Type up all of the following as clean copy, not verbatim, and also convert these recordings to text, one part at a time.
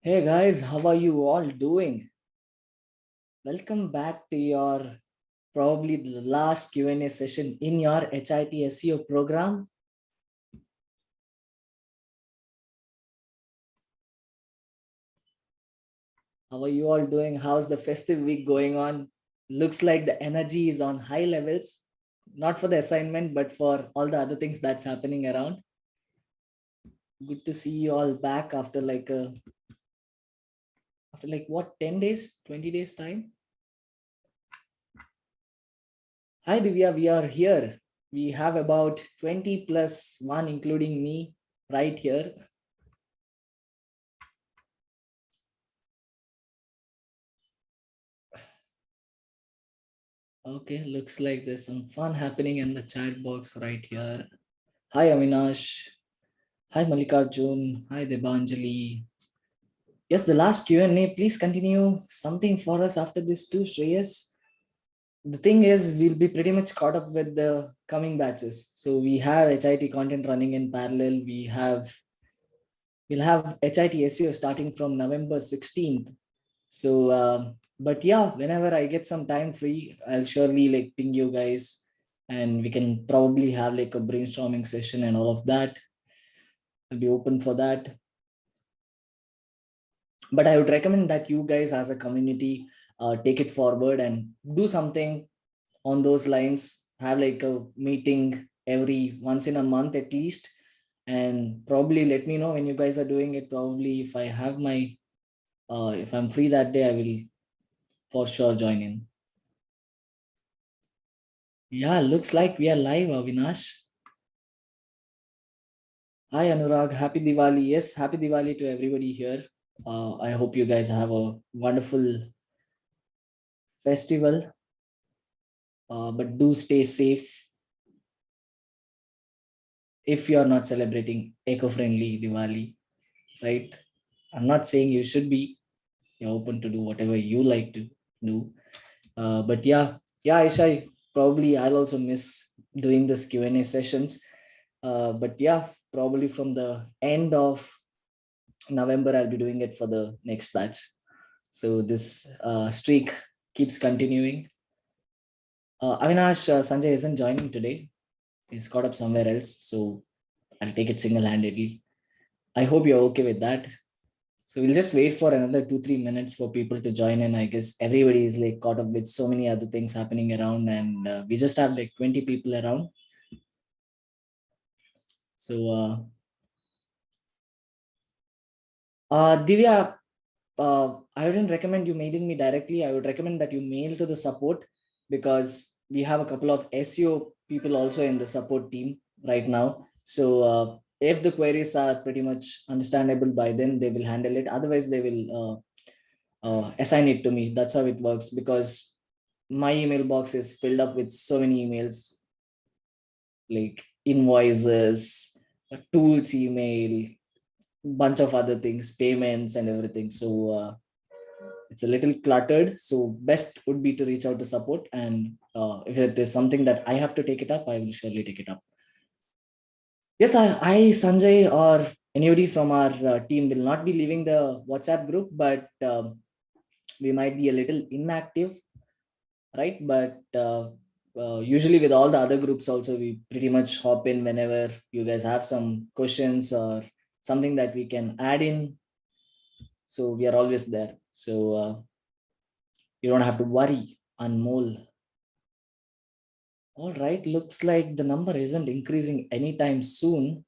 Hey guys, how are you all doing? Welcome back to your probably the last Q&A session in your HIT SEO program. How are you all doing? How's the festive week going on? Looks like the energy is on high levels, not for the assignment, but for all the other things that's happening around. Good to see you all back after what 10 days, 20 days time. Hi Divya, we are here. We have about 20 plus one, including me, right here. Okay, looks like there's some fun happening in the chat box right here. Hi Avinash. Hi Mallikarjun. Hi Debanjali. Yes, the last Q&A. Please continue something for us after this too, Shreyas. The thing is, we'll be pretty much caught up with the coming batches. So we have HIT content running in parallel. We'll have HIT SEO starting from November 16th. So, but yeah, whenever I get some time free, I'll surely like ping you guys and we can probably have like a brainstorming session and all of that. I'll be open for that. But I would recommend that you guys as a community take it forward and do something on those lines. Have like a meeting every once in a month at least. And probably let me know when you guys are doing it. Probably if I have if I'm free that day, I will for sure join in. Yeah, looks like we are live, Avinash. Hi Anurag, happy Diwali. Yes, happy Diwali to everybody here. I hope you guys have a wonderful festival, but do stay safe if you're not celebrating eco-friendly Diwali, right? I'm not saying you should be. You're open to do whatever you like to do. But yeah, Aisha, probably I'll also miss doing this Q&A sessions. But yeah, probably from the end of November, I'll be doing it for the next batch. So this streak keeps continuing. Avinash, Sanjay isn't joining today. He's caught up somewhere else. So I'll take it single-handedly. I hope you're okay with that. So we'll just wait for another 2-3 minutes for people to join in. I guess everybody is like caught up with so many other things happening around, and we just have like 20 people around. So Divya, I wouldn't recommend you mailing me directly. I would recommend that you mail to the support because we have a couple of SEO people also in the support team right now. So if the queries are pretty much understandable by them, they will handle it. Otherwise, they will assign it to me. That's how it works because my email box is filled up with so many emails like invoices, tools email, bunch of other things, payments and everything. So it's a little cluttered. So best would be to reach out to support. And if it is something that I have to take it up, I will surely take it up. Yes, Sanjay, or anybody from our team will not be leaving the WhatsApp group, but we might be a little inactive, right? But usually with all the other groups also, we pretty much hop in whenever you guys have some questions or something that we can add in. So we are always there. So you don't have to worry, Anmol. All right, looks like the number isn't increasing anytime soon.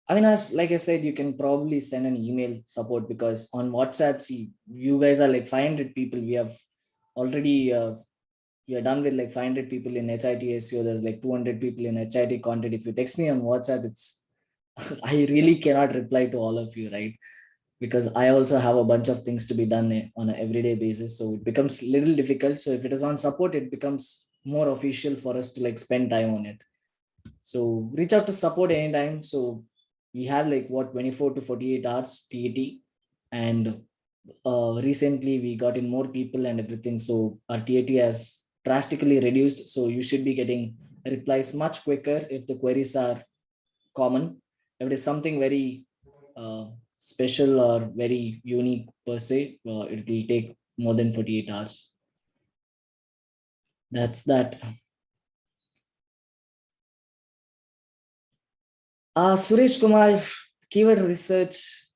I mean, as like I said, you can probably send an email support because on WhatsApp, see, you guys are like 500 people. We have already we are done with like 500 people in HIT SEO. There's like 200 people in HIT content. If you text me on WhatsApp, it's I really cannot reply to all of you, right? Because I also have a bunch of things to be done on an everyday basis. So it becomes a little difficult. So if it is on support, it becomes more official for us to like spend time on it. So reach out to support anytime. So we have like what 24 to 48 hours TAT, and recently we got in more people and everything. So our TAT has drastically reduced. So you should be getting replies much quicker if the queries are common. If it is something very special or very unique per se, it will take more than 48 hours. That's that. Suresh Kumar, keyword research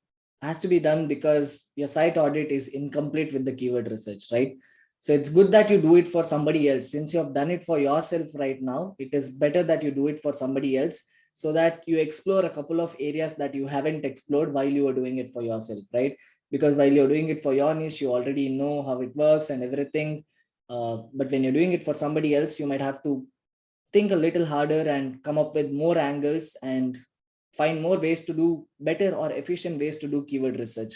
has to be done because your site audit is incomplete with the keyword research, right? So it's good that you do it for somebody else. Since you have done it for yourself right now, it is better that you do it for somebody else so that you explore a couple of areas that you haven't explored while you are doing it for yourself, right? Because while you're doing it for your niche, you already know how it works and everything. But when you're doing it for somebody else, you might have to think a little harder and come up with more angles and find more ways to do better or efficient ways to do keyword research.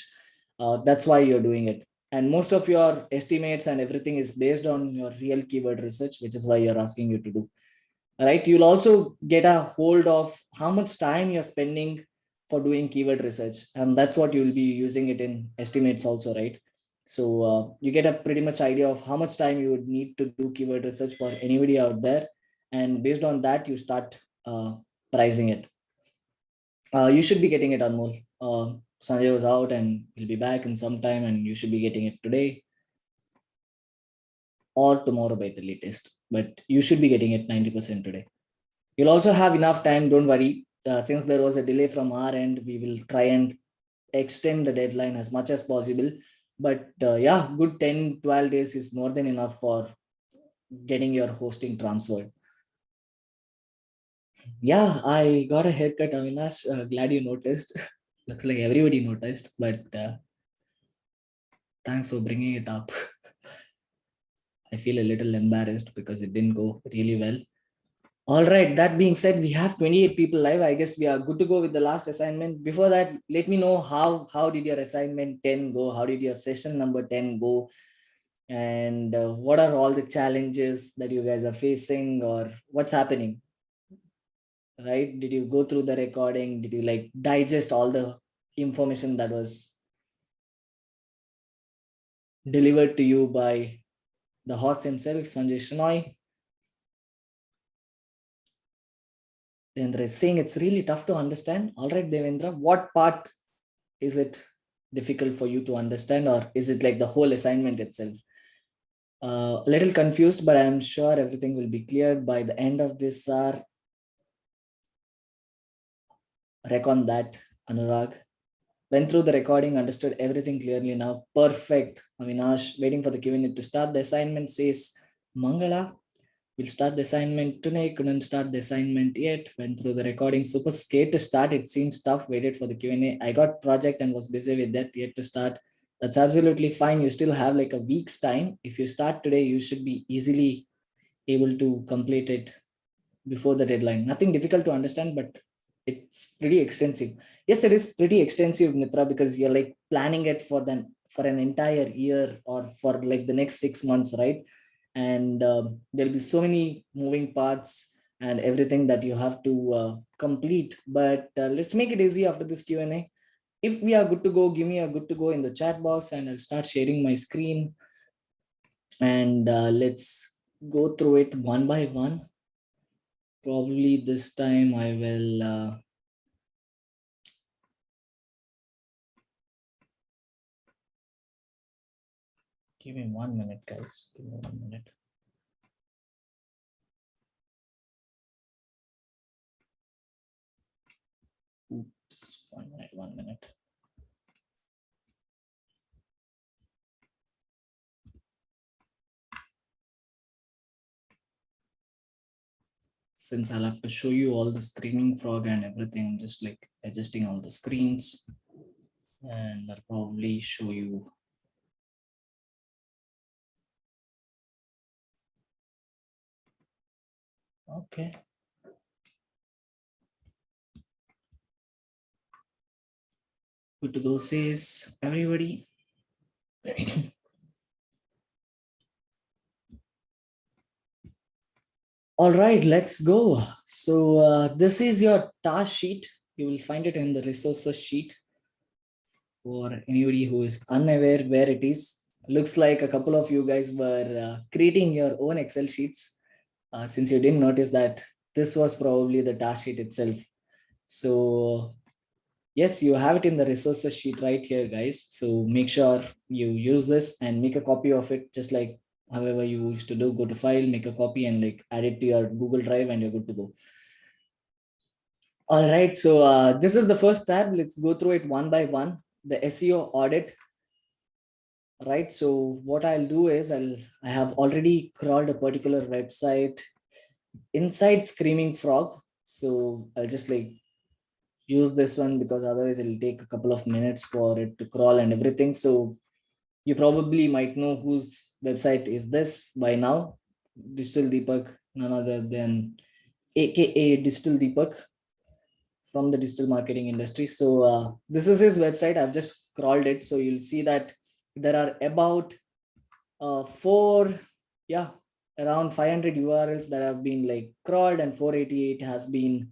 That's why you're doing it. And most of your estimates and everything is based on your real keyword research, which is why you're asking you to do. Right? You'll also get a hold of how much time you're spending for doing keyword research. And that's what you'll be using it in estimates also, right? So you get a pretty much idea of how much time you would need to do keyword research for anybody out there. And based on that, you start pricing it. You should be getting it, Anmol. Sanjay was out and he'll be back in some time, and you should be getting it today or tomorrow by the latest. But you should be getting it 90% today. You'll also have enough time, don't worry. Since there was a delay from our end, we will try and extend the deadline as much as possible. But yeah, good 10, 12 days is more than enough for getting your hosting transferred. Yeah, I got a haircut, Avinash. Glad you noticed. Looks like everybody noticed, but thanks for bringing it up. I feel a little embarrassed because it didn't go really well. All right, that being said, we have 28 people live. I guess we are good to go with the last assignment. Before that, let me know how did your assignment 10 go? How did your session number 10 go? And what are all the challenges that you guys are facing, or what's happening? Right? Did you go through the recording? Did you like digest all the information that was delivered to you by the horse himself, Sanjay Shenoy? Devendra is saying it's really tough to understand. All right, Devendra, what part is it difficult for you to understand, or is it like the whole assignment itself? A little confused, but I'm sure everything will be cleared by the end of this hour. Recon that, Anurag. Went through the recording, understood everything clearly now. Perfect. Avinash, waiting for the Q&A to start. The assignment says Mangala. We'll start the assignment today. Couldn't start the assignment yet. Went through the recording. Super scared to start. It seems tough. Waited for the Q&A. I got project and was busy with that. Yet to start. That's absolutely fine. You still have like a week's time. If you start today, you should be easily able to complete it before the deadline. Nothing difficult to understand, but it's pretty extensive. Yes, it is pretty extensive, Mitra, because you're like planning it for an entire year or for like the next 6 months, right? And there'll be so many moving parts and everything that you have to complete. But let's make it easy after this Q&A. If we are good to go, give me a good to go in the chat box and I'll start sharing my screen. And let's go through it one by one. Probably this time I will give me 1 minute, guys. Give me 1 minute. Oops, 1 minute, 1 minute. Since I'll have to show you all the streaming frog and everything, just like adjusting all the screens, and I'll probably show you. Okay. Good to go, says everybody. All right, let's go. So this is your task sheet. You will find it in the resources sheet for anybody who is unaware where it is. Looks like a couple of you guys were creating your own Excel sheets. Since you didn't notice that this was probably the task sheet itself. So yes, you have it in the resources sheet right here, guys. So make sure you use this and make a copy of it, just like however you used to do. Go to file, make a copy, and like add it to your Google Drive, and you're good to go. All right, so this is the first tab. Let's go through it one by one. The SEO audit, right? So what I'll do is I have already crawled a particular website inside Screaming Frog. So I'll just like use this one because otherwise it'll take a couple of minutes for it to crawl and everything. So you probably might know whose website is this by now. Digital Deepak, none other than AKA Digital Deepak from the digital marketing industry. So this is his website. I've just crawled it. So you'll see that there are about around 500 URLs that have been like crawled, and 488 has been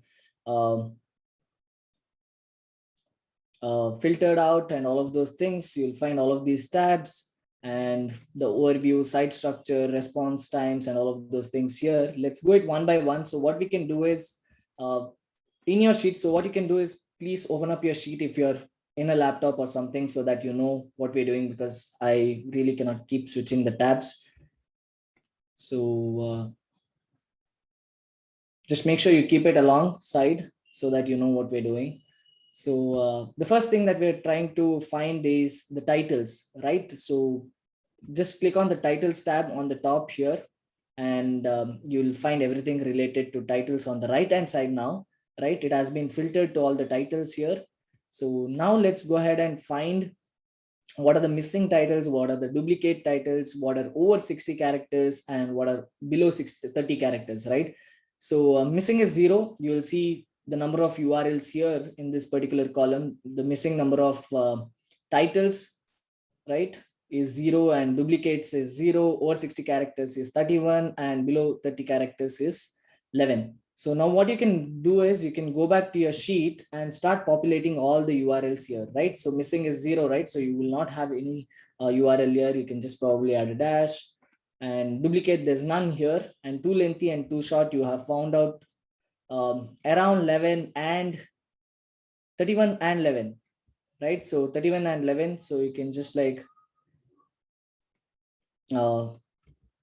filtered out, and all of those things. You'll find all of these tabs and the overview, site structure, response times, and all of those things here. Let's go it one by one. So what we can do is in your sheet. So what you can do is please open up your sheet if you're in a laptop or something, so that you know what we're doing, because I really cannot keep switching the tabs. So just make sure you keep it alongside so that you know what we're doing. So the first thing that we're trying to find is the titles, right? So just click on the titles tab on the top here, and you'll find everything related to titles on the right hand side now, right? It has been filtered to all the titles here. So now let's go ahead and find what are the missing titles, what are the duplicate titles, what are over 60 characters, and what are below 30 characters, right? So missing is 0. You will see the number of URLs here in this particular column. The missing number of titles, right, is 0, and duplicates is 0, over 60 characters is 31, and below 30 characters is 11. So now what you can do is you can go back to your sheet and start populating all the URLs here, right? So missing is 0, right? So you will not have any URL here. You can just probably add a dash, and duplicate, there's none here, and too lengthy and too short, you have found out around 11 and 31 and 11, right? So 31 and 11. So you can just like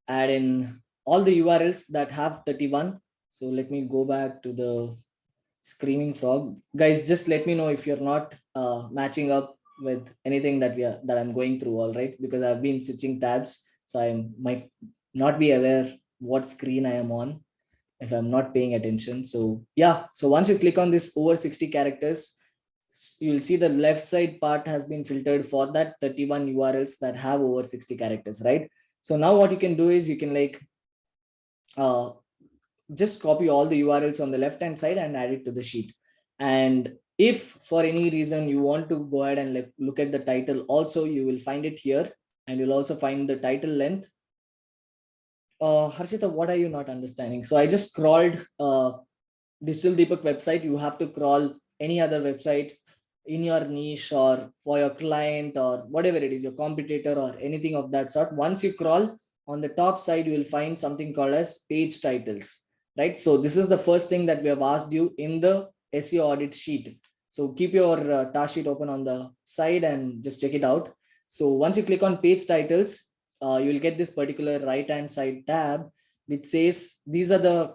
add in all the URLs that have 31. So let me go back to the Screaming Frog. Guys, just let me know if you're not matching up with anything that I'm going through, all right? Because I've been switching tabs, so I might not be aware what screen I am on if I'm not paying attention. So yeah, so once you click on this over 60 characters, you'll see the left side part has been filtered for that 31 URLs that have over 60 characters, right? So now what you can do is you can like just copy all the URLs on the left hand side and add it to the sheet. And if for any reason you want to go ahead and look at the title also, you will find it here, and you'll also find the title length. Harshita, what are you not understanding? So I just crawled Digital Deepak website. You have to crawl any other website in your niche or for your client or whatever it is, your competitor or anything of that sort. Once you crawl, on the top side, you will find something called as page titles, right? So this is the first thing that we have asked you in the SEO audit sheet. So keep your task sheet open on the side and just check it out. So once you click on page titles, you will get this particular right hand side tab, which says these are the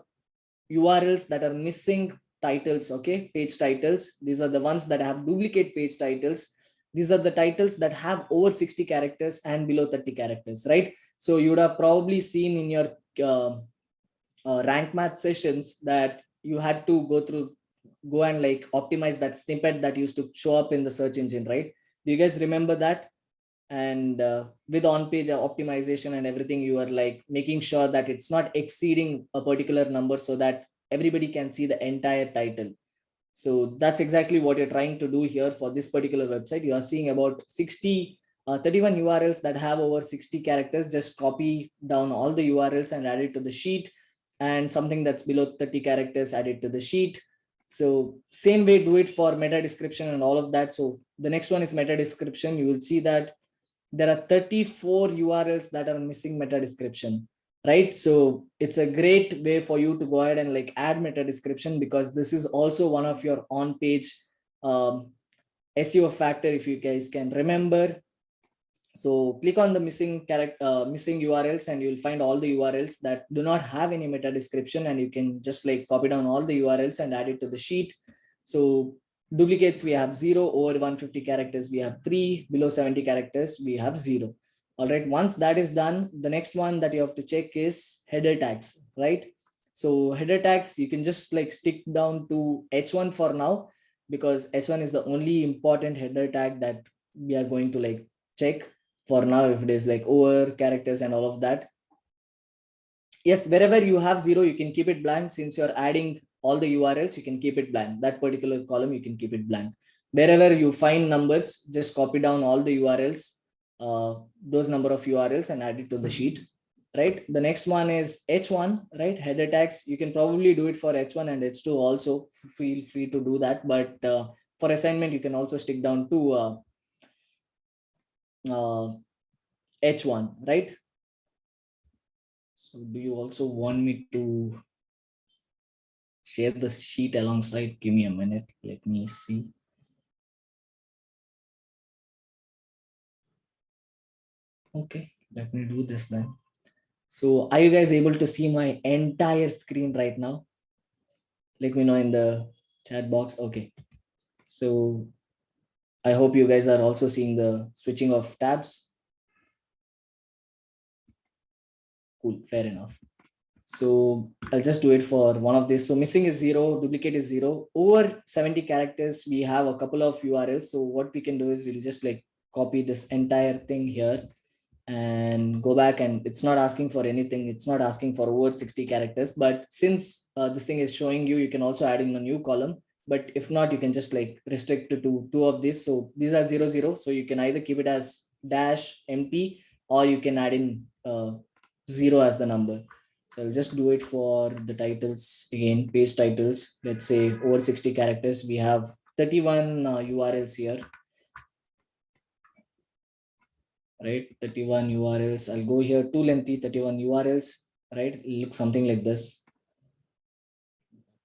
URLs that are missing titles. Okay, page titles. These are the ones that have duplicate page titles. These are the titles that have over 60 characters and below 30 characters, right? So you would have probably seen in your rank math sessions that you had to go and like optimize that snippet that used to show up in the search engine, right? Do you guys remember that? And with on-page optimization and everything, you are like making sure that it's not exceeding a particular number so that everybody can see the entire title. So that's exactly what you're trying to do here for this particular website. You are seeing about 31 URLs that have over 60 characters. Just copy down all the URLs and add it to the sheet, and something that's below 30 characters, add it to the sheet. So same way, do it for meta description and all of that. So the next one is meta description. You will see that there are 34 URLs that are missing meta description, right? So it's a great way for you to go ahead and like add meta description, because this is also one of your on page SEO factor, if you guys can remember. So click on the missing URLs, and you'll find all the URLs that do not have any meta description, and you can just like copy down all the URLs and add it to the sheet. So duplicates, we have 0. Over 150 characters, we have 3. Below 70 characters, we have 0. All right, once that is done, the next one that you have to check is header tags, right? So header tags, you can just like stick down to H1 for now, because H1 is the only important header tag that we are going to like check for now. If it is like over characters and all of that, yes, wherever you have 0, you can keep it blank. Since you're adding all the URLs, you can keep it blank. That particular column, you can keep it blank. Wherever you find numbers, just copy down all the URLs, those number of URLs, and add it to the sheet, right? The next one is H1, right? Header tags. You can probably do it for H1 and H2 also. Feel free to do that. But for assignment, you can also stick down to H1, right? So do you also want me to share the sheet alongside? Give me a minute. Let me see. Okay, let me do this then. So are you guys able to see my entire screen right now? Let me know in the chat box. Okay. So I hope you guys are also seeing the switching of tabs. Cool, fair enough. So I'll just do it for one of these. So missing is 0, duplicate is 0. Over 70 characters, we have a couple of URLs. So what we can do is we'll just like copy this entire thing here and go back, and it's not asking for anything. It's not asking for over 60 characters. But since this thing is showing you, you can also add in a new column. But if not, you can just like restrict to two of these. So these are 00. So you can either keep it as dash empty, or you can add in 0 as the number. So I'll just do it for the titles again, page titles. Let's say over 60 characters. We have 31 URLs here, right? 31 URLs. I'll go here, too lengthy, 31 URLs, right? It looks something like this.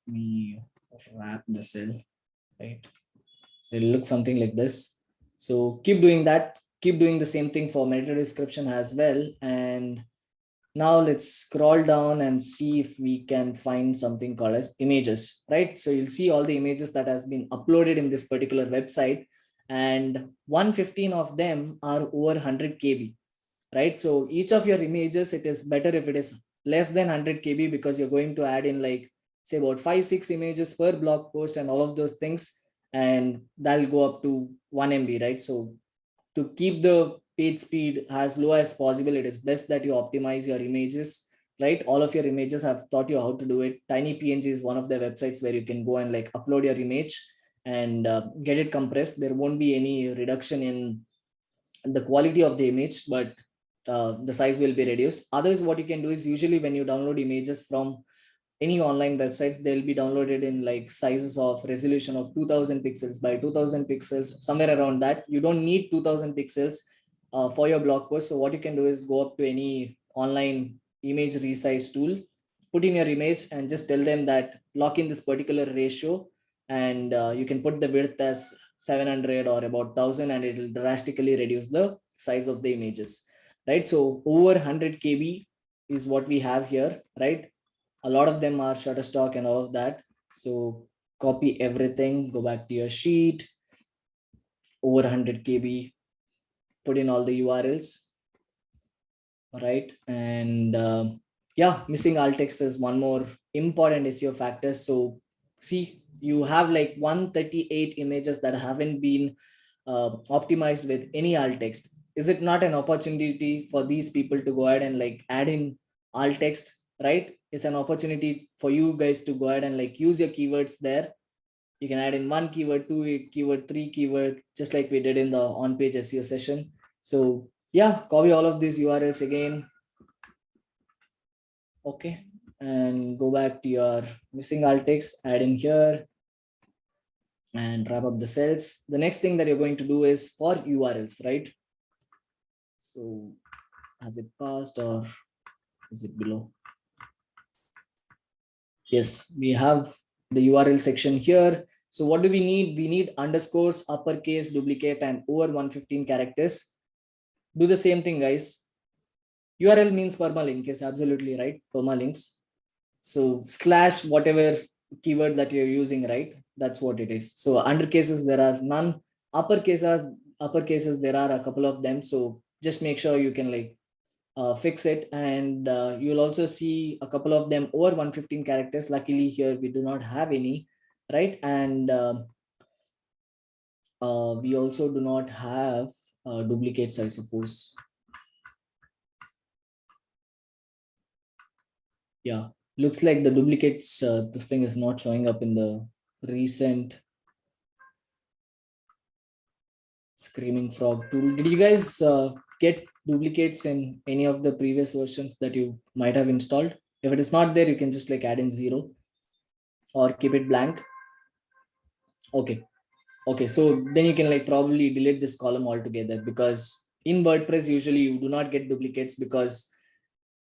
Let me wrap the cell, right? So it looks something like this. So keep doing that. Keep doing the same thing for meta description as well. And now let's scroll down and see if we can find something called as images, right? So you'll see all the images that has been uploaded in this particular website, and 115 of them are over 100 KB, right? So each of your images, it is better if it is less than 100 KB, because you're going to add in like say about 5-6 images per blog post and all of those things, and that'll go up to 1 MB, right? So to keep the page speed as low as possible, it is best that you optimize your images, right? All of your images have taught you how to do it. Tiny PNG is one of the websites where you can go and like upload your image and get it compressed. There won't be any reduction in the quality of the image, but the size will be reduced. Others, what you can do is, usually when you download images from any online websites, they'll be downloaded in like sizes of resolution of 2000 pixels by 2000 pixels, somewhere around that. You don't need 2000 pixels for your blog post. So what you can do is go up to any online image resize tool, put in your image, and just tell them that lock in this particular ratio, and you can put the width as 700 or about 1000, and it will drastically reduce the size of the images, right? So over 100 KB is what we have here, right? A lot of them are Shutterstock and all of that. So copy everything, go back to your sheet, over 100 KB, put in all the URLs, right? And yeah, missing alt text is one more important SEO factor. So see, you have like 138 images that haven't been optimized with any alt text. Is it not an opportunity for these people to go ahead and like add in alt text, right? It's an opportunity for you guys to go ahead and like use your keywords there. You can add in 1 keyword, 2 keyword, 3 keyword, just like we did in the on-page SEO session. So yeah, copy all of these URLs again. Okay, and go back to your missing alt text, add in here, and wrap up the cells. The next thing that you're going to do is for URLs, right? So has it passed or is it below? Yes, we have the URL section here. So what do we need? We need underscores, uppercase, duplicate, and over 115 characters. Do the same thing, guys. URL means permalink, is absolutely right. Permalinks. So slash whatever keyword that you're using, right? That's what it is. So undercases, there are none. Uppercases, there are a couple of them. So just make sure you can like fix it, and you'll also see a couple of them over 115 characters. Luckily here we do not have any, right? And we also do not have duplicates, I suppose. Yeah, looks like the duplicates, this thing is not showing up in the recent Screaming Frog tool. Did you guys get duplicates in any of the previous versions that you might have installed? If it is not there, you can just like add in 0 or keep it blank. Okay, so then you can like probably delete this column altogether, because in WordPress usually you do not get duplicates, because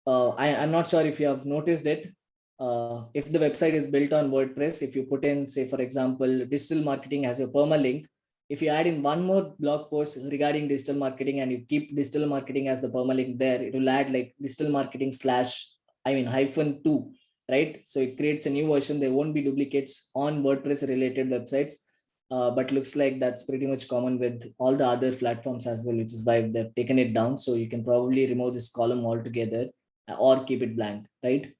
I'm not sure if you have noticed it. If the website is built on WordPress, if you put in, say, for example, digital marketing as a permalink, if you add in one more blog post regarding digital marketing and you keep digital marketing as the permalink there, it will add like digital marketing slash, -2, right? So it creates a new version. There won't be duplicates on WordPress related websites. But looks like that's pretty much common with all the other platforms as well, which is why they've taken it down. So you can probably remove this column altogether or keep it blank, right?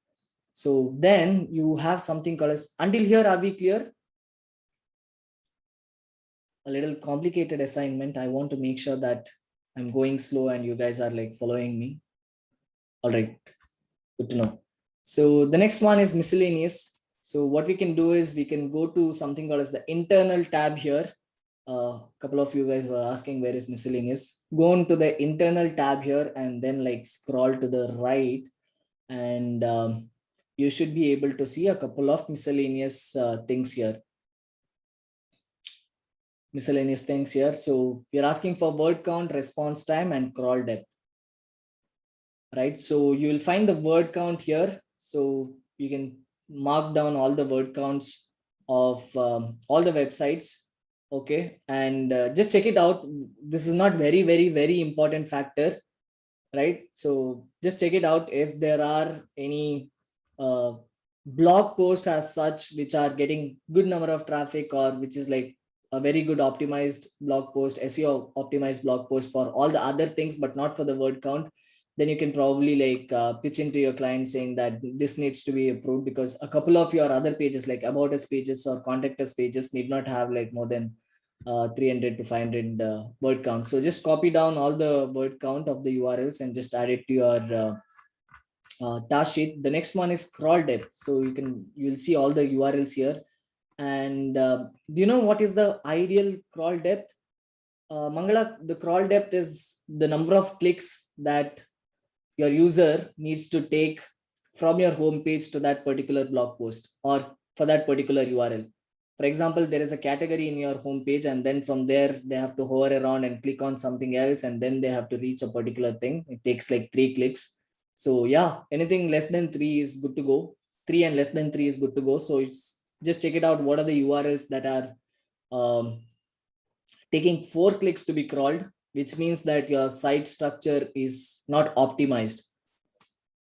So then you have something called as, until here, are we clear? A little complicated assignment. I want to make sure that I'm going slow and you guys are like following me. All right, good to know. So the next one is miscellaneous. So what we can do is we can go to something called as the internal tab here. A couple of you guys were asking where is miscellaneous. Go into the internal tab here and then like scroll to the right, and you should be able to see a couple of miscellaneous things here. So we're asking for word count, response time, and crawl depth, right? So you will find the word count here. So you can mark down all the word counts of all the websites. Okay, and just check it out. This is not very important factor, right? So just check it out if there are any uh, blog posts as such which are getting good number of traffic, or which is like a very good optimized blog post, SEO optimized blog post for all the other things but not for the word count. Then you can probably like pitch into your client saying that this needs to be approved, because a couple of your other pages like about us pages or contact us pages need not have like more than 300 to 500 word count. So just copy down all the word count of the URLs and just add it to your task sheet. The next one is crawl depth. So you'll see all the URLs here. And do you know what is the ideal crawl depth? Mangala, the crawl depth is the number of clicks that your user needs to take from your homepage to that particular blog post or for that particular URL. For example, there is a category in your homepage, and then from there they have to hover around and click on something else, and then they have to reach a particular thing. It takes like 3 clicks. So yeah, anything less than 3 is good to go. 3 and less than 3 is good to go. So it's just check it out. What are the URLs that are taking 4 clicks to be crawled, which means that your site structure is not optimized.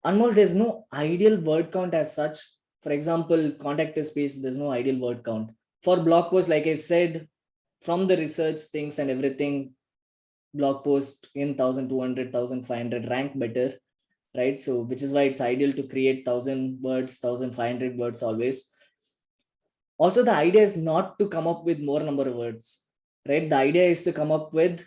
Anmol, there's no ideal word count as such. For example, contact us page, there's no ideal word count. For blog posts, like I said, from the research things and everything, blog post in 1200, 1500 rank better, right? So, which is why it's ideal to create 1000 words, 1500 words always. Also, the idea is not to come up with more number of words, right? The idea is to come up with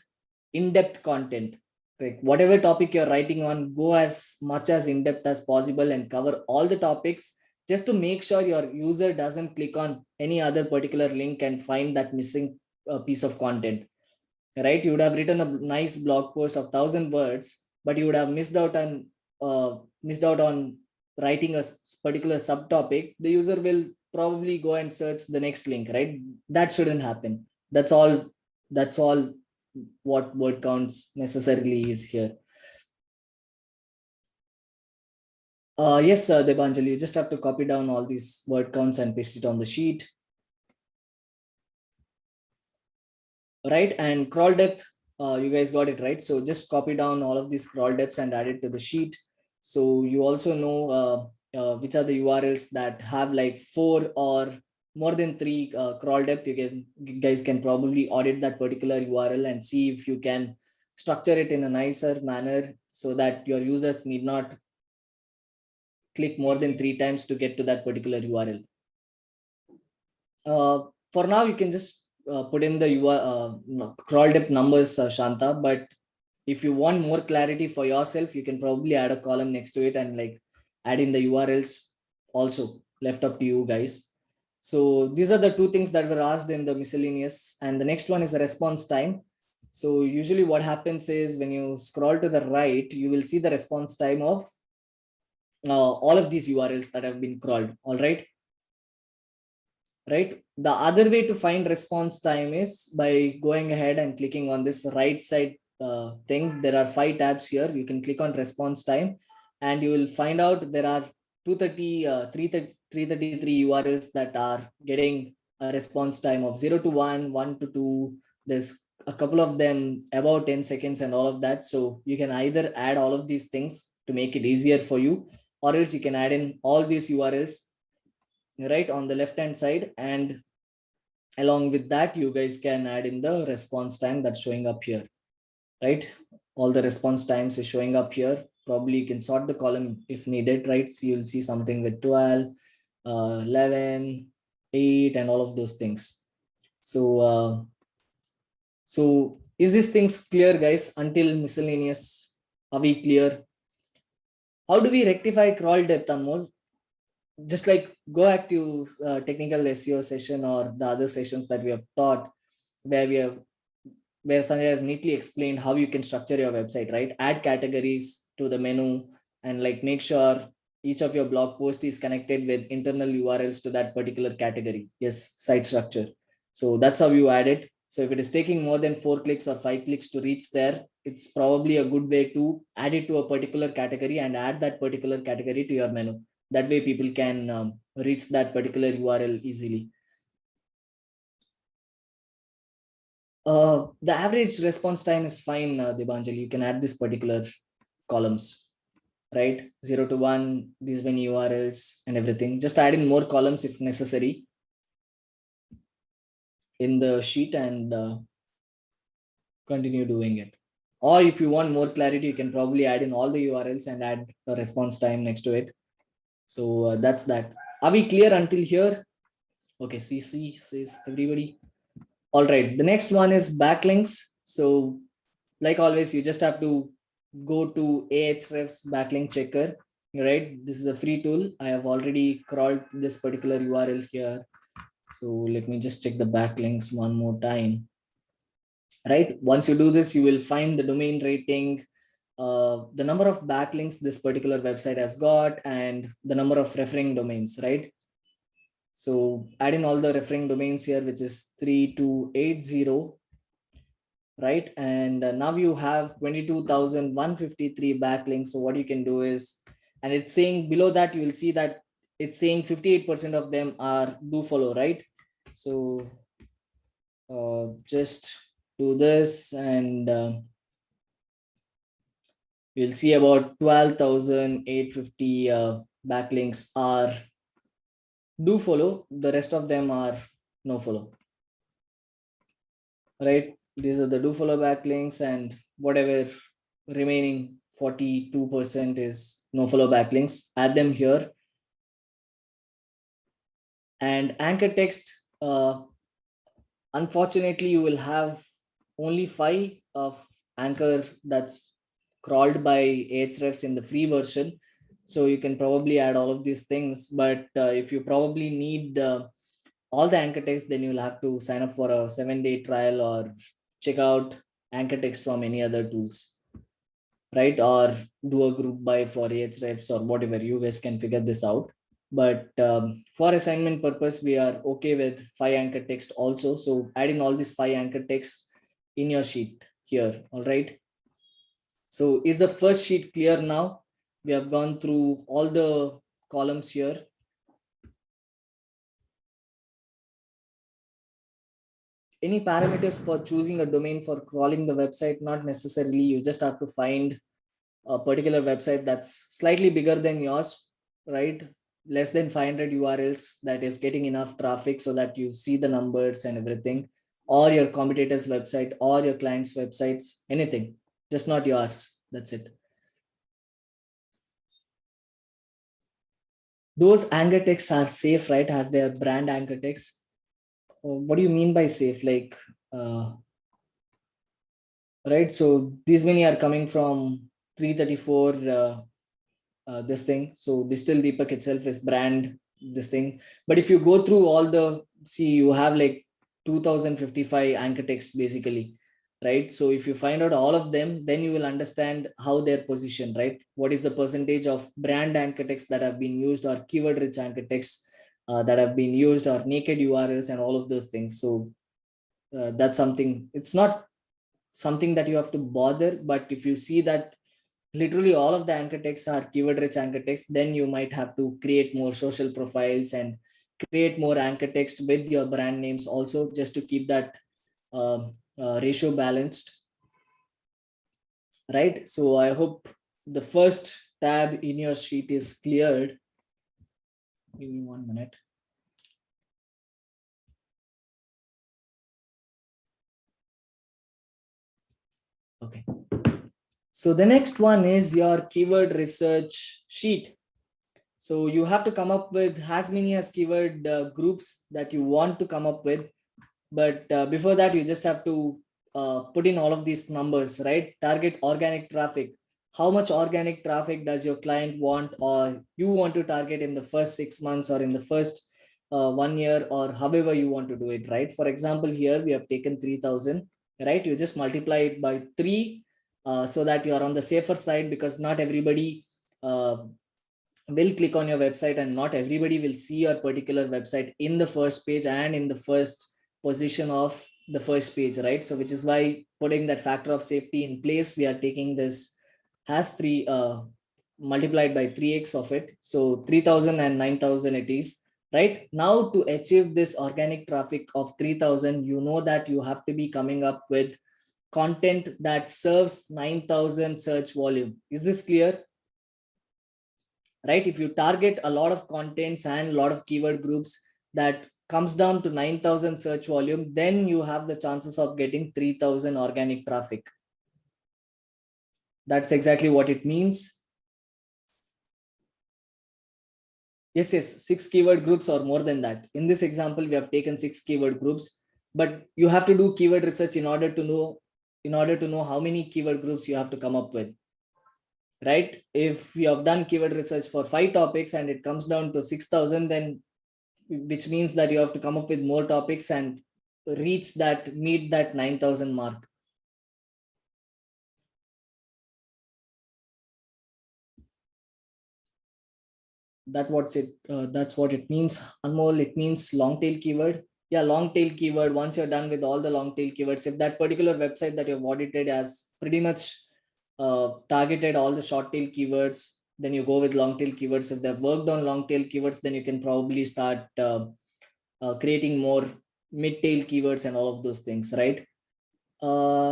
in-depth content. Like whatever topic you're writing on, go as much as in-depth as possible and cover all the topics, just to make sure your user doesn't click on any other particular link and find that missing piece of content, right? You would have written a nice blog post of 1000 words, but you would have missed out on writing a particular subtopic. The user will probably go and search the next link, right? That shouldn't happen. That's all what word counts necessarily is here. Yes, Debanjali, you just have to copy down all these word counts and paste it on the sheet, right? And crawl depth, you guys got it right. So just copy down all of these crawl depths and add it to the sheet. So you also know which are the URLs that have like 4 or more than 3 crawl depth. You guys can probably audit that particular URL and see if you can structure it in a nicer manner so that your users need not click more than 3 times to get to that particular URL. For now, you can just put in the crawl depth numbers, Shanta. But if you want more clarity for yourself, you can probably add a column next to it and like add in the URLs also. Left up to you guys. So these are the two things that were asked in the miscellaneous, and the next one is the response time. So usually what happens is when you scroll to the right, you will see the response time of all of these URLs that have been crawled. All right. Right. The other way to find response time is by going ahead and clicking on this right side thing. There are 5 tabs here. You can click on response time and you will find out there are 333 URLs that are getting a response time of 0 to 1, 1 to 2. There's a couple of them about 10 seconds and all of that. So you can either add all of these things to make it easier for you, or else you can add in all these URLs right on the left hand side, and along with that you guys can add in the response time that's showing up here, right? All the response times is showing up here. Probably you can sort the column if needed, right? So you'll see something with 12, 11, 8 and all of those things. So is these things clear, guys? Until miscellaneous, are we clear? How do we rectify crawl depth, Anmol? Just like go back to technical SEO session or the other sessions that we have taught, where we have where Sanjay has neatly explained how you can structure your website, right? Add categories to the menu and like make sure each of your blog post is connected with internal URLs to that particular category. Yes, site structure. So that's how you add it. So if it is taking more than 4 clicks or 5 clicks to reach there, it's probably a good way to add it to a particular category and add that particular category to your menu. That way people can reach that particular URL easily. The average response time is fine, Debanjali. You can add this particular columns, right? 0 to 1, these many URLs and everything. Just add in more columns if necessary in the sheet and continue doing it. Or if you want more clarity, you can probably add in all the URLs and add the response time next to it. So that's that. Are we clear until here? Okay, CC says everybody. All right, the next one is backlinks. So like always, you just have to go to Ahrefs backlink checker, right? This is a free tool. I have already crawled this particular URL here. So let me just check the backlinks one more time, right? Once you do this, you will find the domain rating, the number of backlinks this particular website has got, and the number of referring domains, right? So add in all the referring domains here, which is 3280, right? And now you have 22,153 backlinks. So what you can do is, and it's saying below that, you will see that it's saying 58% of them are do follow, right? So just do this and you'll see about 12,850 backlinks are do follow. The rest of them are no follow, right? These are the do follow backlinks, and whatever remaining 42% is no follow backlinks, add them here. And anchor text, unfortunately you will have only 5 of anchor that's crawled by Ahrefs in the free version. So you can probably add all of these things, but if you probably need all the anchor text, then you'll have to sign up for a 7-day trial or check out anchor text from any other tools, right? Or do a group buy for Ahrefs or whatever. You guys can figure this out. But for assignment purpose, we are okay with 5 anchor text also. So adding all these 5 anchor text in your sheet here. All right. So is the first sheet clear now? We have gone through all the columns here. Any parameters for choosing a domain for crawling the website? Not necessarily. You just have to find a particular website that's slightly bigger than yours, right? Less than 500 URLs that is getting enough traffic so that you see the numbers and everything, or your competitor's website or your client's websites, anything, just not yours. That's it. Those anchor texts are safe, right? As their brand anchor text. What do you mean by safe? Like, right? So these many are coming from 334 this thing. So Digital Deepak itself is brand this thing. But if you go through all the, see, you have like 2055 anchor text basically, right? So if you find out all of them, then you will understand how they're positioned, right? What is the percentage of brand anchor text that have been used, or keyword rich anchor text that have been used, or naked URLs and all of those things. So that's something, it's not something that you have to bother, but if you see that literally all of the anchor texts are keyword rich anchor text, then you might have to create more social profiles and create more anchor text with your brand names also, just to keep that ratio balanced, right? So I hope the first tab in your sheet is cleared. Give me 1 minute. Okay. So the next one is your keyword research sheet. So you have to come up with as many as keyword groups that you want to come up with. But before that, you just have to put in all of these numbers, right? Target organic traffic. How much organic traffic does your client want, or you want to target in the first 6 months, or in the first 1 year, or however you want to do it, right? For example, here we have taken 3000, right? You just multiply it by 3 so that you are on the safer side, because not everybody will click on your website, and not everybody will see your particular website in the first page and in the first position of the first page, right? So which is why, putting that factor of safety in place, we are taking this has 3 multiplied by 3x of it, so 3000 and 9000 it is. Right now, to achieve this organic traffic of 3000, you know that you have to be coming up with content that serves 9000 search volume. Is this clear? Right? If you target a lot of contents and a lot of keyword groups that comes down to 9000 search volume, then you have the chances of getting 3000 organic traffic. That's exactly what it means. Yes, 6 keyword groups or more than that. In this example, we have taken 6 keyword groups, but you have to do keyword research in order to know how many keyword groups you have to come up with. Right? If you have done keyword research for 5 topics and it comes down to 6000, then which means that you have to come up with more topics and meet that 9000 mark. That's what it means. Anmol, it means long tail keyword. Yeah, long tail keyword. Once you're done with all the long tail keywords, if that particular website that you've audited has pretty much targeted all the short tail keywords, then you go with long tail keywords. If they've worked on long tail keywords, then you can probably start creating more mid tail keywords and all of those things, right?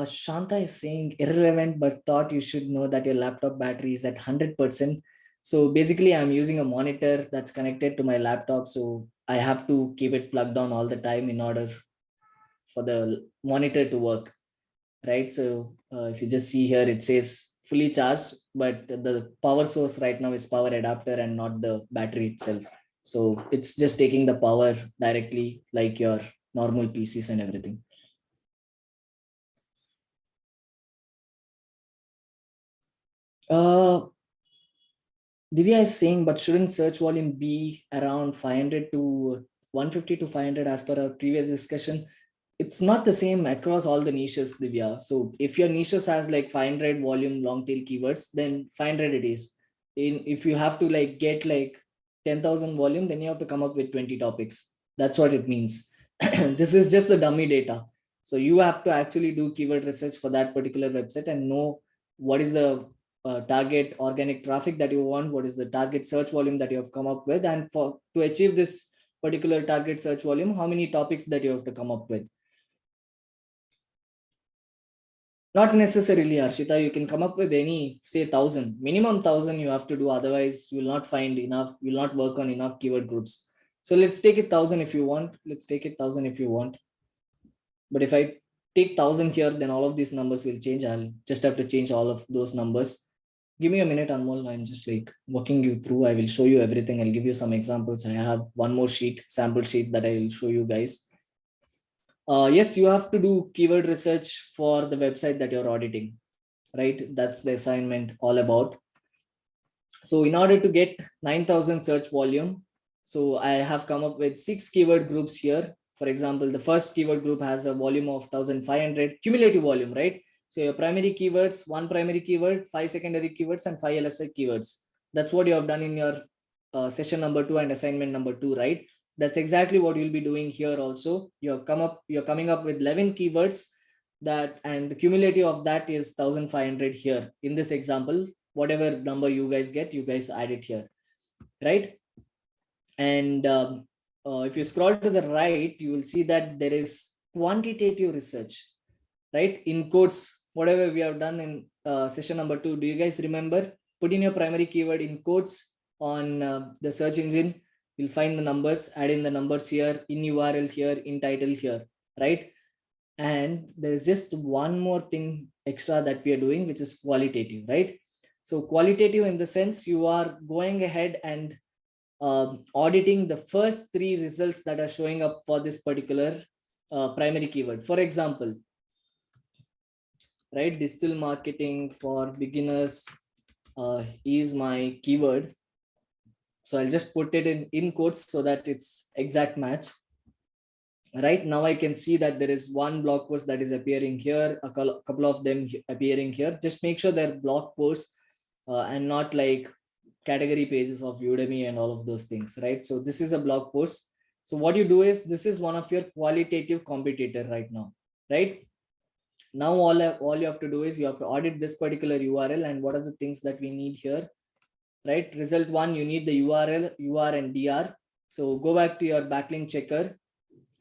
Shanta is saying irrelevant, but thought you should know that your laptop battery is at 100%. So basically, I'm using a monitor that's connected to my laptop. So I have to keep it plugged on all the time in order for the monitor to work, right? So if you just see here, it says fully charged, but the power source right now is power adapter and not the battery itself. So it's just taking the power directly like your normal PCs and everything. Divya is saying, but shouldn't search volume be around 500 to 150 to 500 as per our previous discussion? It's not the same across all the niches, Divya. So if your niches has like 500 volume long tail keywords, then 500 it is. If you have to like get like 10,000 volume, then you have to come up with 20 topics. That's what it means. This is just the dummy data. So you have to actually do keyword research for that particular website and know what is the target organic traffic that you want, what is the target search volume that you have come up with, and for to achieve this particular target search volume, how many topics that you have to come up with. Not necessarily, Arshita. You can come up with any, say 1,000, minimum 1,000 you have to do. Otherwise, you will not find enough, you will not work on enough keyword groups. So let's take it 1,000 if you want. Let's take it 1,000 if you want. But if I take 1,000 here, then all of these numbers will change. I'll just have to change all of those numbers. Give me a minute, Anmol. I'm just like walking you through. I will show you everything. I'll give you some examples. I have one more sheet, sample sheet that I will show you guys. Yes, you have to do keyword research for the website that you're auditing, right? That's the assignment all about. So in order to get 9,000 search volume, so I have come up with 6 keyword groups here. For example, the first keyword group has a volume of 1,500 cumulative volume, right? So your primary keywords, 1 primary keyword, 5 secondary keywords, and 5 LSI keywords. That's what you have done in your session number 2 and assignment number 2, right? That's exactly what you'll be doing here also. You're coming up with 11 keywords that, and the cumulative of that is 1,500 here. In this example, whatever number you guys get, you guys add it here, right? And if you scroll to the right, you will see that there is quantitative research, right? In quotes, whatever we have done in session number 2. Do you guys remember? Put in your primary keyword in quotes on the search engine. You'll find the numbers, add in the numbers here, in URL here, in title here, right? And there's just one more thing extra that we are doing, which is qualitative, right? So qualitative in the sense you are going ahead and auditing the first 3 results that are showing up for this particular primary keyword. For example, right, digital marketing for beginners is my keyword. So I'll just put it in quotes so that it's exact match. Right now I can see that there is one blog post that is appearing here, a couple of them appearing here. Just make sure they're blog posts and not like category pages of Udemy and all of those things, right? So this is a blog post. So what you do is, this is one of your qualitative competitor right now, right? Now all you have to do is you have to audit this particular URL, and what are the things that we need here, right? Result 1, you need the URL, UR and DR. So go back to your backlink checker,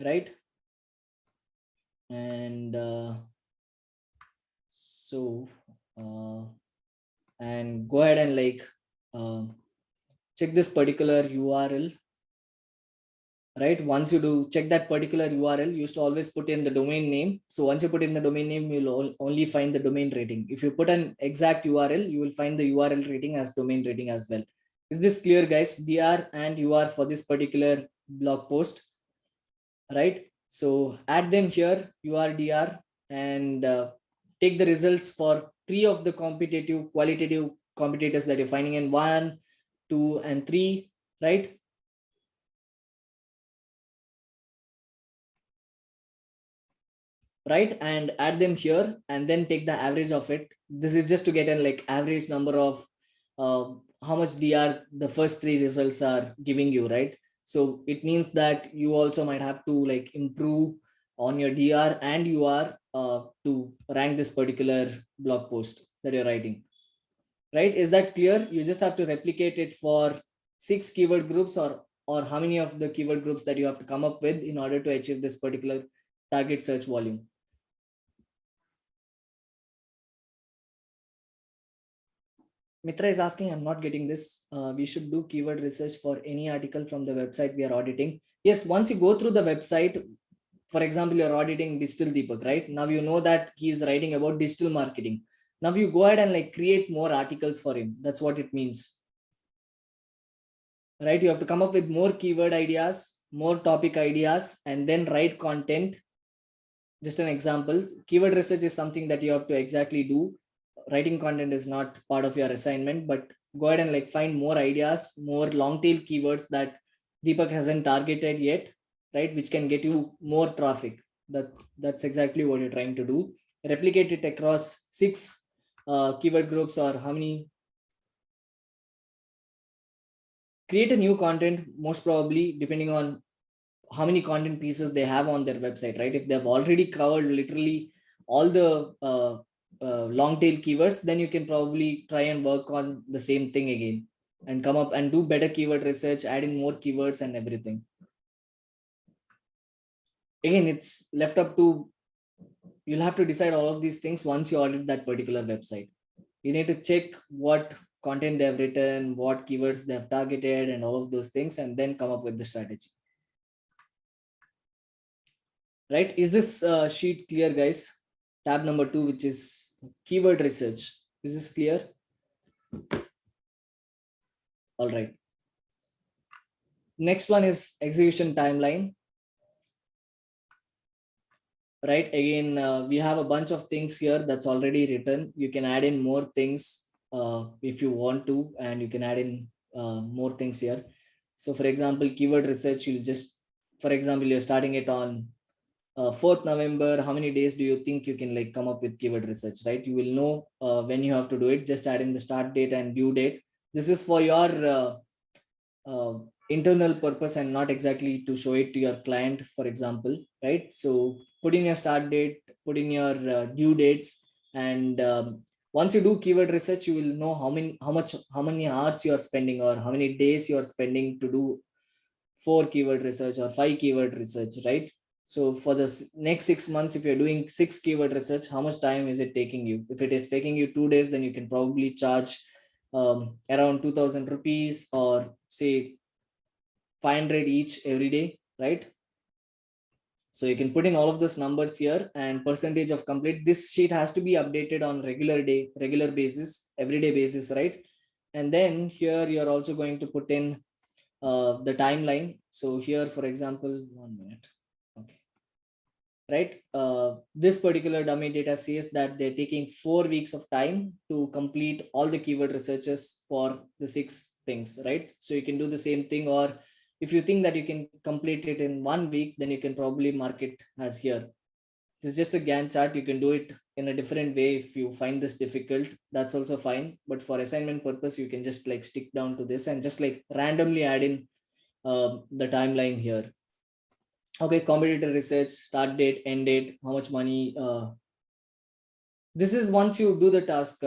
right? And and go ahead and like check this particular URL, right? Once you do check that particular URL, you used to always put in the domain name. So once you put in the domain name, you'll only find the domain rating. If you put an exact URL, you will find the URL rating as domain rating as well. Is this clear, guys? DR and UR for this particular blog post, right? So add them here, UR, DR, and take the results for 3 of the qualitative competitors that you're finding in 1, 2, and 3, right? Right, and add them here, and then take the average of it. This is just to get an like average number of how much DR the first 3 results are giving you, right? So it means that you also might have to like improve on your DR and UR to rank this particular blog post that you're writing, right? Is that clear? You just have to replicate it for 6 keyword groups, or how many of the keyword groups that you have to come up with in order to achieve this particular target search volume. Mitra is asking, I'm not getting this. We should do keyword research for any article from the website we are auditing. Yes, once you go through the website, for example, you're auditing Digital Deepak, right? Now you know that he is writing about digital marketing. Now you go ahead and like create more articles for him. That's what it means, right? You have to come up with more keyword ideas, more topic ideas, and then write content. Just an example, keyword research is something that you have to exactly do. Writing content is not part of your assignment, but go ahead and like find more ideas, more long tail keywords that Deepak hasn't targeted yet, right? Which can get you more traffic. That's exactly what you're trying to do. Replicate it across 6 keyword groups, or how many. Create a new content, most probably depending on how many content pieces they have on their website, right? If they've already covered literally all the long tail keywords, then you can probably try and work on the same thing again and come up and do better keyword research, add in more keywords and everything. Again, it's left up to, you'll have to decide all of these things once you audit that particular website. You need to check what content they have written, what keywords they have targeted, and all of those things, and then come up with the strategy. Right? Is this sheet clear, guys? Tab number 2, which is keyword research. Is this clear? All right. Next one is execution timeline. Right? Again, we have a bunch of things here that's already written. You can add in more things if you want to, and you can add in more things here. So for example, keyword research, you'll just, for example, you're starting it on 4th November, how many days do you think you can like come up with keyword research, right? You will know when you have to do it, just add in the start date and due date. This is for your internal purpose and not exactly to show it to your client, for example, right? So put in your start date, put in your due dates, and once you do keyword research, you will know how many hours you are spending or how many days you are spending to do 4 keyword research or 5 keyword research, right? So for the next 6 months, if you're doing 6 keyword research, how much time is it taking you? If it is taking you 2 days, then you can probably charge around 2000 rupees or say 500 each every day, right? So you can put in all of those numbers here and percentage of complete. This sheet has to be updated on regular basis, everyday basis, right? And then here you're also going to put in the timeline. So here, for example, 1 minute. Okay. Right. This particular dummy data says that they're taking 4 weeks of time to complete all the keyword researches for the 6 things, right? So you can do the same thing, or if you think that you can complete it in 1 week, then you can probably mark it as here. This is just a Gantt chart. You can do it in a different way. If you find this difficult, that's also fine. But for assignment purpose, you can just like stick down to this and just like randomly add in the timeline here. Okay, competitor research, start date, end date, how much money. This is once you do the task,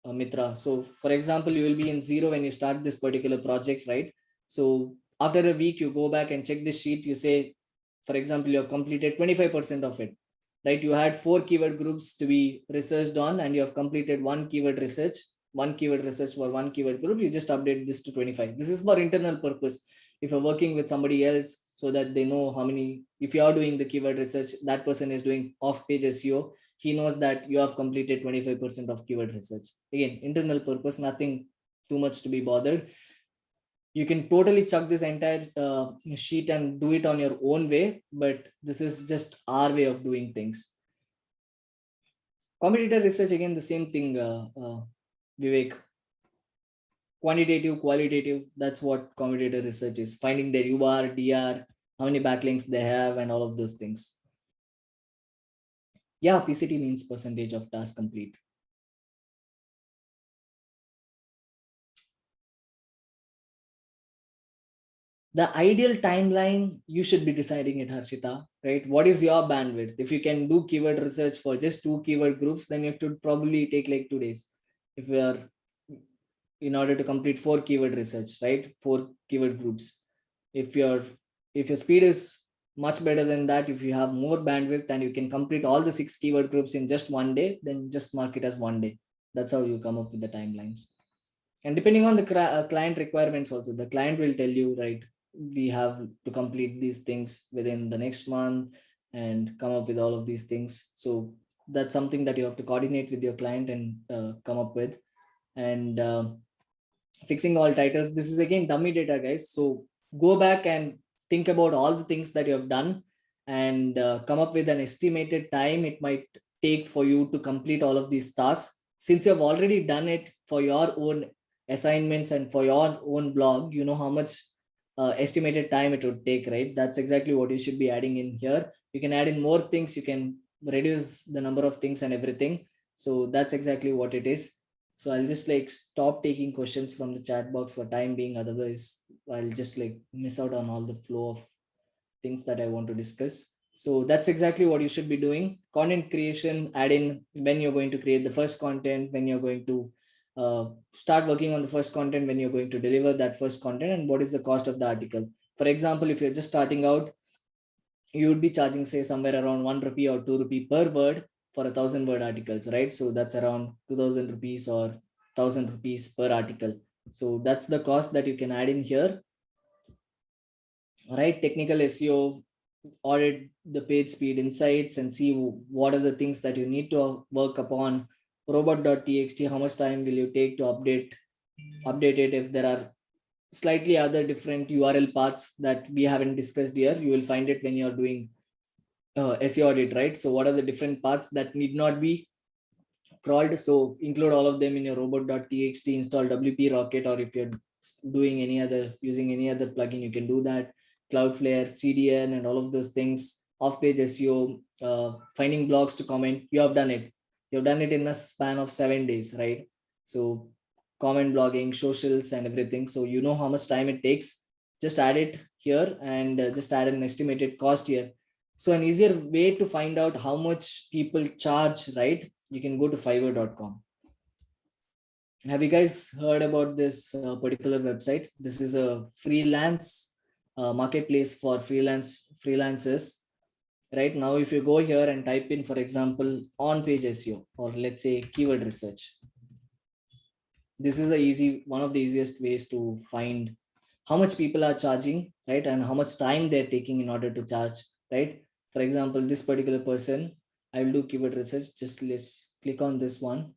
Mitra. So for example, you will be in 0 when you start this particular project, right? So after a week, you go back and check this sheet. You say, for example, you have completed 25% of it, right? You had 4 keyword groups to be researched on, and you have completed one keyword research for one keyword group. You just update this to 25. This is for internal purpose. If you're working with somebody else, so that they know how many, if you are doing the keyword research, that person is doing off-page SEO, he knows that you have completed 25% of keyword research. Again, internal purpose, nothing too much to be bothered. You can totally chuck this entire sheet and do it on your own way, but this is just our way of doing things. Competitor research, again, the same thing, Vivek. Quantitative, qualitative, that's what competitor research is. Finding their UR, DR, how many backlinks they have, and all of those things. Yeah, PCT means percentage of task complete. The ideal timeline, you should be deciding it, Harshita, right? What is your bandwidth? If you can do keyword research for just 2 keyword groups, then it would probably take like 2 days. If you are, in order to complete 4 keyword research, right? 4 keyword groups. If your speed is much better than that, if you have more bandwidth and you can complete all the 6 keyword groups in just 1 day, then just mark it as 1 day. That's how you come up with the timelines. And depending on the client requirements also, the client will tell you, right, we have to complete these things within the next month and come up with all of these things. So that's something that you have to coordinate with your client and come up with. And fixing all titles, this is again dummy data, guys. So go back and think about all the things that you have done and come up with an estimated time it might take for you to complete all of these tasks. Since you have already done it for your own assignments and for your own blog, you know how much estimated time it would take, right? That's exactly what you should be adding in here. You can add in more things, you can reduce the number of things and everything. So that's exactly what it is. So I'll just like stop taking questions from the chat box for time being. Otherwise, I'll just like miss out on all the flow of things that I want to discuss. So that's exactly what you should be doing. Content creation, add in when you're going to create the first content, when you're going to start working on the first content, when you're going to deliver that first content, and what is the cost of the article. For example, if you're just starting out, you would be charging say somewhere around 1 rupee or 2 rupee per word for 1,000 word articles, right? So that's around 2,000 rupees or 1,000 rupees per article. So that's the cost that you can add in here, right? Technical SEO, audit the page speed insights and see what are the things that you need to work upon. Robot.txt, how much time will you take to update it? If there are slightly other different URL paths that we haven't discussed here, you will find it when you're doing SEO audit, right? So what are the different paths that need not be crawled? So include all of them in your robot.txt, install WP Rocket, or if you're doing any other, using any other plugin, you can do that. Cloudflare, CDN, and all of those things. Off-page SEO, finding blogs to comment. You have done it. You've done it in a span of 7 days, right? So comment blogging, socials, and everything. So you know how much time it takes. Just add it here and just add an estimated cost here. So an easier way to find out how much people charge, right? You can go to fiverr.com. Have you guys heard about this particular website? This is a freelance marketplace for freelancers. Right now, if you go here and type in, for example, on-page SEO, or let's say keyword research, this is one of the easiest ways to find how much people are charging, right? And how much time they're taking in order to charge, right? For example, this particular person, I will do keyword research. Just let's click on this one.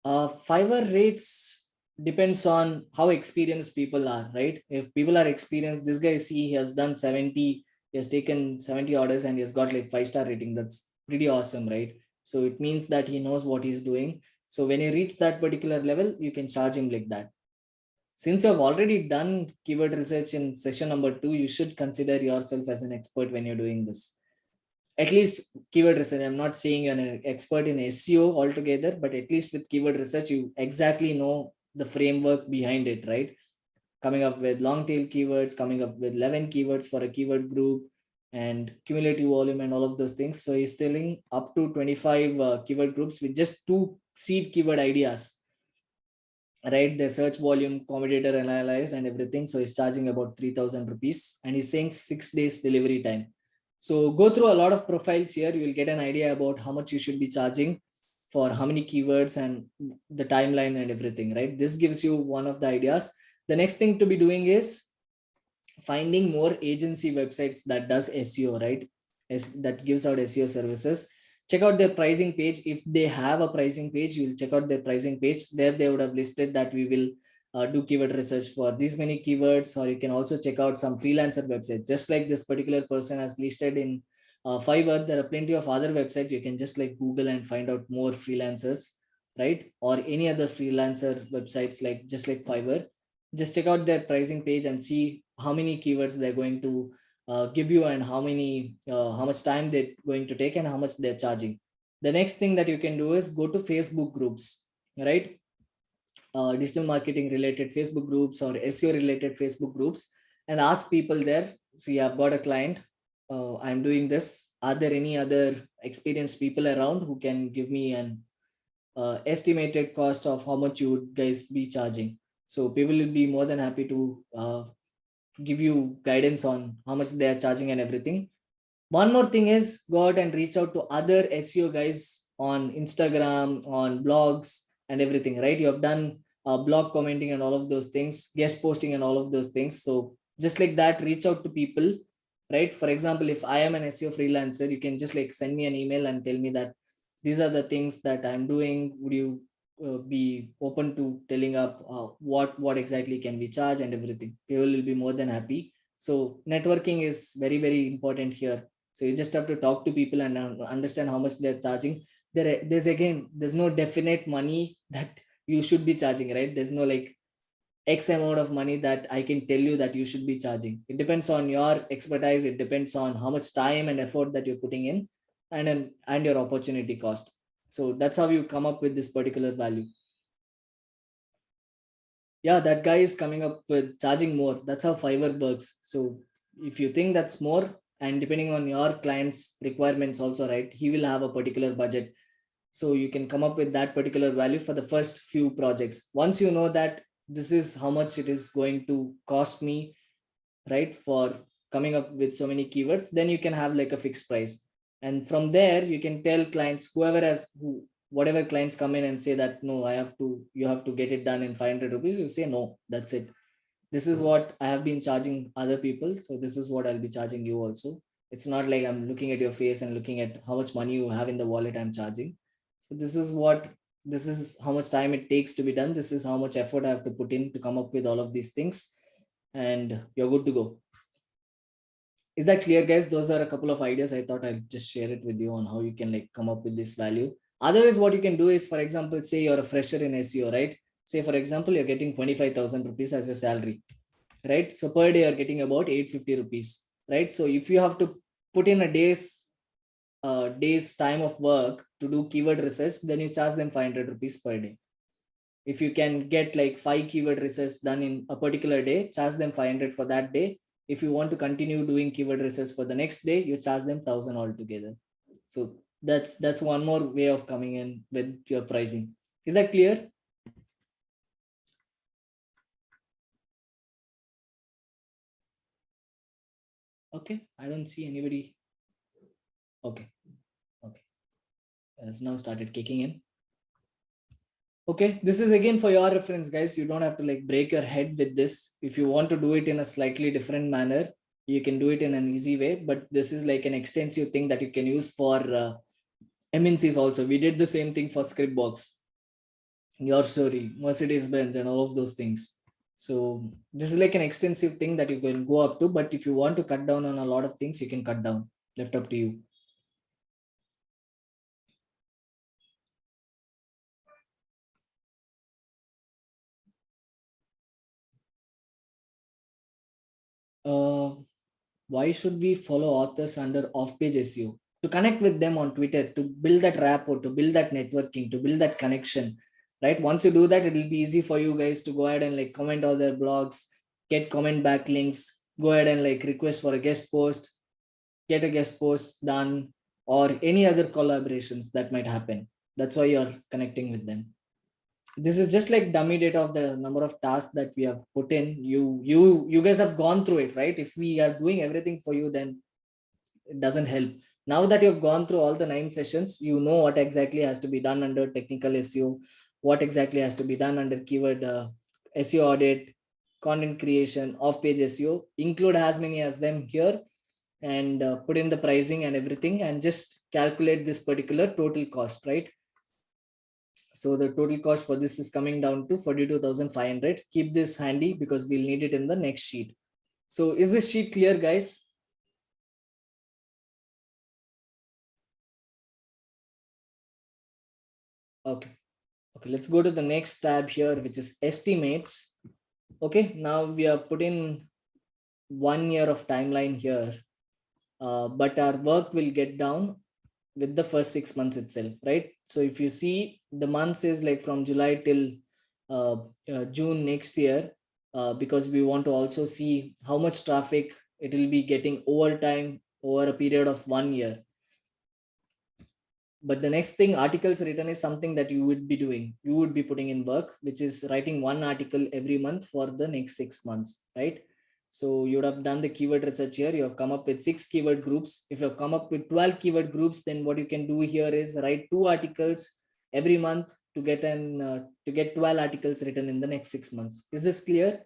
Fiverr rates depends on how experienced people are, right? If people are experienced, this guy, see, he has done 70, he has taken 70 orders and he has got like 5-star rating. That's pretty awesome, right? So it means that he knows what he's doing. So when you reach that particular level, you can charge him like that. Since you have already done keyword research in session number 2, you should consider yourself as an expert when you're doing this. At least keyword research. I'm not saying you're an expert in SEO altogether, but at least with keyword research, you exactly know the framework behind it, right? Coming up with long tail keywords, coming up with 11 keywords for a keyword group, and cumulative volume and all of those things. So he's telling up to 25 keyword groups with just 2 seed keyword ideas, right? The search volume, competitor analyzed, and everything. So he's charging about 3,000 rupees, and he's saying 6 days delivery time. So go through a lot of profiles here. You will get an idea about how much you should be charging for how many keywords and the timeline and everything, right? This gives you one of the ideas. The next thing to be doing is finding more agency websites that does SEO, right? That gives out SEO services. Check out their pricing page. If they have a pricing page, you will check out their pricing page. There they would have listed that we will do keyword research for these many keywords, or you can also check out some freelancer websites. Just like this particular person has listed in Fiverr, there are plenty of other websites. You can just like Google and find out more freelancers, right? Or any other freelancer websites like just like Fiverr. Just check out their pricing page and see how many keywords they're going to give you, and how much time they're going to take, and how much they're charging. The next thing that you can do is go to Facebook groups, right? Digital marketing related Facebook groups or SEO related Facebook groups, and ask people there. See, I've got a client, I'm doing this. Are there any other experienced people around who can give me an estimated cost of how much you would guys be charging? So people will be more than happy to give you guidance on how much they are charging and everything. One more thing is go out and reach out to other SEO guys on Instagram, on blogs and everything, right? You have done blog commenting and all of those things, guest posting and all of those things. So just like that, reach out to people, right? For example, if I am an SEO freelancer, you can just like send me an email and tell me that these are the things that I'm doing. Would you be open to telling up what exactly can we charge and everything? People will be more than happy. So networking is very, very important here. So you just have to talk to people and understand how much they're charging. There's no definite money that you should be charging, right? There's no like X amount of money that I can tell you that you should be charging. It depends on your expertise. It depends on how much time and effort that you're putting in, and your opportunity cost. So that's how you come up with this particular value. Yeah, that guy is coming up with charging more. That's how Fiverr works. So if you think that's more, and depending on your client's requirements also, right, he will have a particular budget. So you can come up with that particular value for the first few projects. Once you know that this is how much it is going to cost me, right, for coming up with so many keywords, then you can have like a fixed price. And from there you can tell clients, whatever clients come in and say that no, you have to get it done in 500 rupees, you say no, that's it. This is what I have been charging other people, so this is what I'll be charging you also. It's not like I'm looking at your face and looking at how much money you have in the wallet I'm charging. So this is how much time it takes to be done. This is how much effort I have to put in to come up with all of these things, and you're good to go. Is that clear, guys? Those are a couple of ideas. I thought I'd just share it with you on how you can like come up with this value. Otherwise, what you can do is, for example, say you're a fresher in SEO, right? Say, for example, you're getting 25,000 rupees as your salary, right? So per day you're getting about 850 rupees, right? So if you have to put in a day's time of work to do keyword research, then you charge them 500 rupees per day. If you can get like 5 keyword research done in a particular day, charge them 500 for that day. If you want to continue doing keyword research for the next day, you charge them 1,000 altogether. So that's one more way of coming in with your pricing. Is that clear? Okay, I don't see anybody. Okay, okay, it's now started kicking in. Okay, this is again for your reference, guys. You don't have to like break your head with this. If you want to do it in a slightly different manner, you can do it in an easy way. But this is like an extensive thing that you can use for MNCs also. We did the same thing for Scriptbox, Your Story, Mercedes Benz, and all of those things. So this is like an extensive thing that you can go up to. But if you want to cut down on a lot of things, you can cut down. Left up to you. Why should we follow authors under off-page SEO? To connect with them on Twitter, to build that rapport, to build that networking, to build that connection, right? Once you do that, it will be easy for you guys to go ahead and like comment all their blogs, get comment backlinks, go ahead and like request for a guest post, get a guest post done, or any other collaborations that might happen. That's why you're connecting with them. This is just like dummy data of the number of tasks that we have put in. You guys have gone through it, right? If we are doing everything for you, then it doesn't help. Now that you've gone through all the 9 sessions, you know what exactly has to be done under technical SEO, what exactly has to be done under keyword SEO audit, content creation, off page SEO. Include as many as them here, and put in the pricing and everything, and just calculate this particular total cost, right? So the total cost for this is coming down to 42,500. Keep this handy because we'll need it in the next sheet. So is this sheet clear, guys? Okay. Okay, let's go to the next tab here, which is estimates. Okay, now we are putting 1 year of timeline here, but our work will get down with the first 6 months itself, right? So if you see the months is like from July till June next year, because we want to also see how much traffic it will be getting over time over a period of 1 year. But the next thing, articles written, is something that you would be doing. You would be putting in work, which is writing 1 article every month for the next 6 months, right? So you would have done the keyword research here. You have come up with 6 keyword groups. If you have come up with 12 keyword groups, then what you can do here is write 2 articles every month to get 12 articles written in the next 6 months. Is this clear?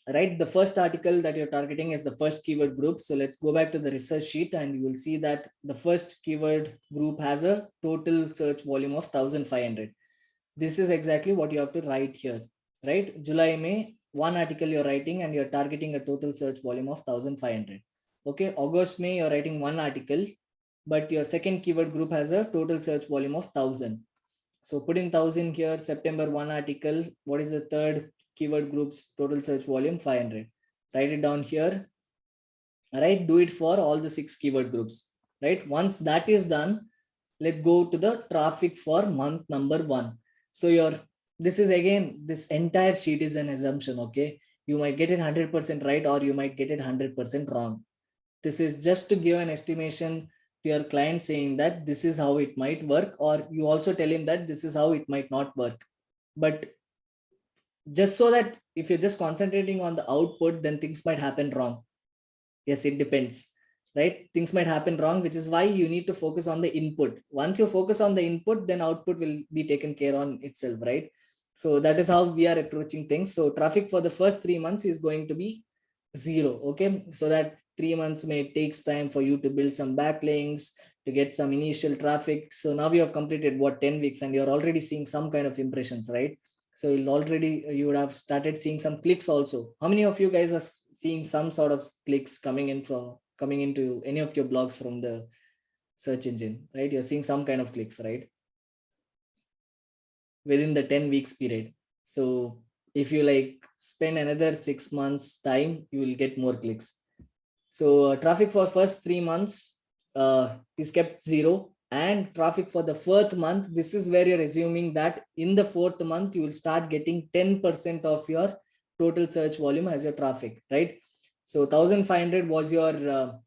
Right, the first article that you're targeting is the first keyword group. So let's go back to the research sheet, and you will see that the first keyword group has a total search volume of 1,500. This is exactly what you have to write here, right? July, May, 1 article you're writing, and you're targeting a total search volume of 1,500. Okay, August, May, you're writing 1 article, but your second keyword group has a total search volume of 1,000. So put in 1,000 here. September, 1 article. What is the third keyword group's total search volume? 500. Write it down here. Right, do it for all the 6 keyword groups. Right, once that is done, let's go to the traffic for month number 1. So this is again, this entire sheet is an assumption. Okay, You might get it 100% right, or you might get it 100% wrong. This is just to give an estimation to your client, saying that this is how it might work, or you also tell him that this is how it might not work. But just so that if you're just concentrating on the output, then things might happen wrong. Yes, it depends, right? Things might happen wrong, which is why you need to focus on the input. Once you focus on the input, then output will be taken care on itself, right? So that is how we are approaching things. So traffic for the first 3 months is going to be 0. Okay, so that 3 months may takes time for you to build some backlinks, to get some initial traffic. So now you have completed what, 10 weeks, and you're already seeing some kind of impressions, right? So you would have started seeing some clicks also. How many of you guys are seeing some sort of clicks coming into any of your blogs from the search engine, right? You're seeing some kind of clicks, right? Within the 10 weeks period. So if you like spend another 6 months time, you will get more clicks. So traffic for first 3 months is kept 0, and traffic for the fourth month, this is where you're assuming that in the fourth month you will start getting 10% of your total search volume as your traffic, right? So 1500 was the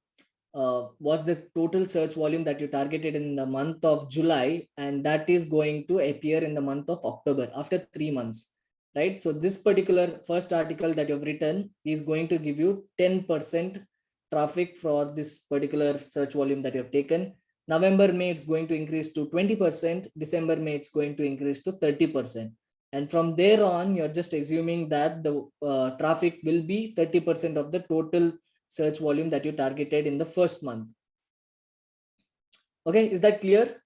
total search volume that you targeted in the month of July, and that is going to appear in the month of October after 3 months, right? So this particular first article that you've written is going to give you 10% traffic for this particular search volume that you have taken. November, May, it's going to increase to 20%. December, May, it's going to increase to 30%. And from there on, you're just assuming that the traffic will be 30% of the total search volume that you targeted in the first month. Okay, is that clear?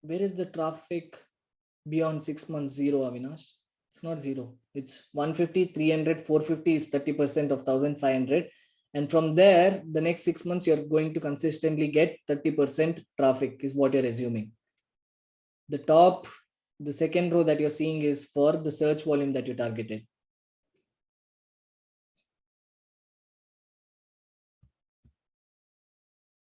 Where is the traffic beyond 6 months? 0, Avinash. It's not 0. It's 150, 300, 450 is 30% of 1500. And from there, the next 6 months, you're going to consistently get 30% traffic is what you're assuming. The second row that you're seeing is for the search volume that you targeted.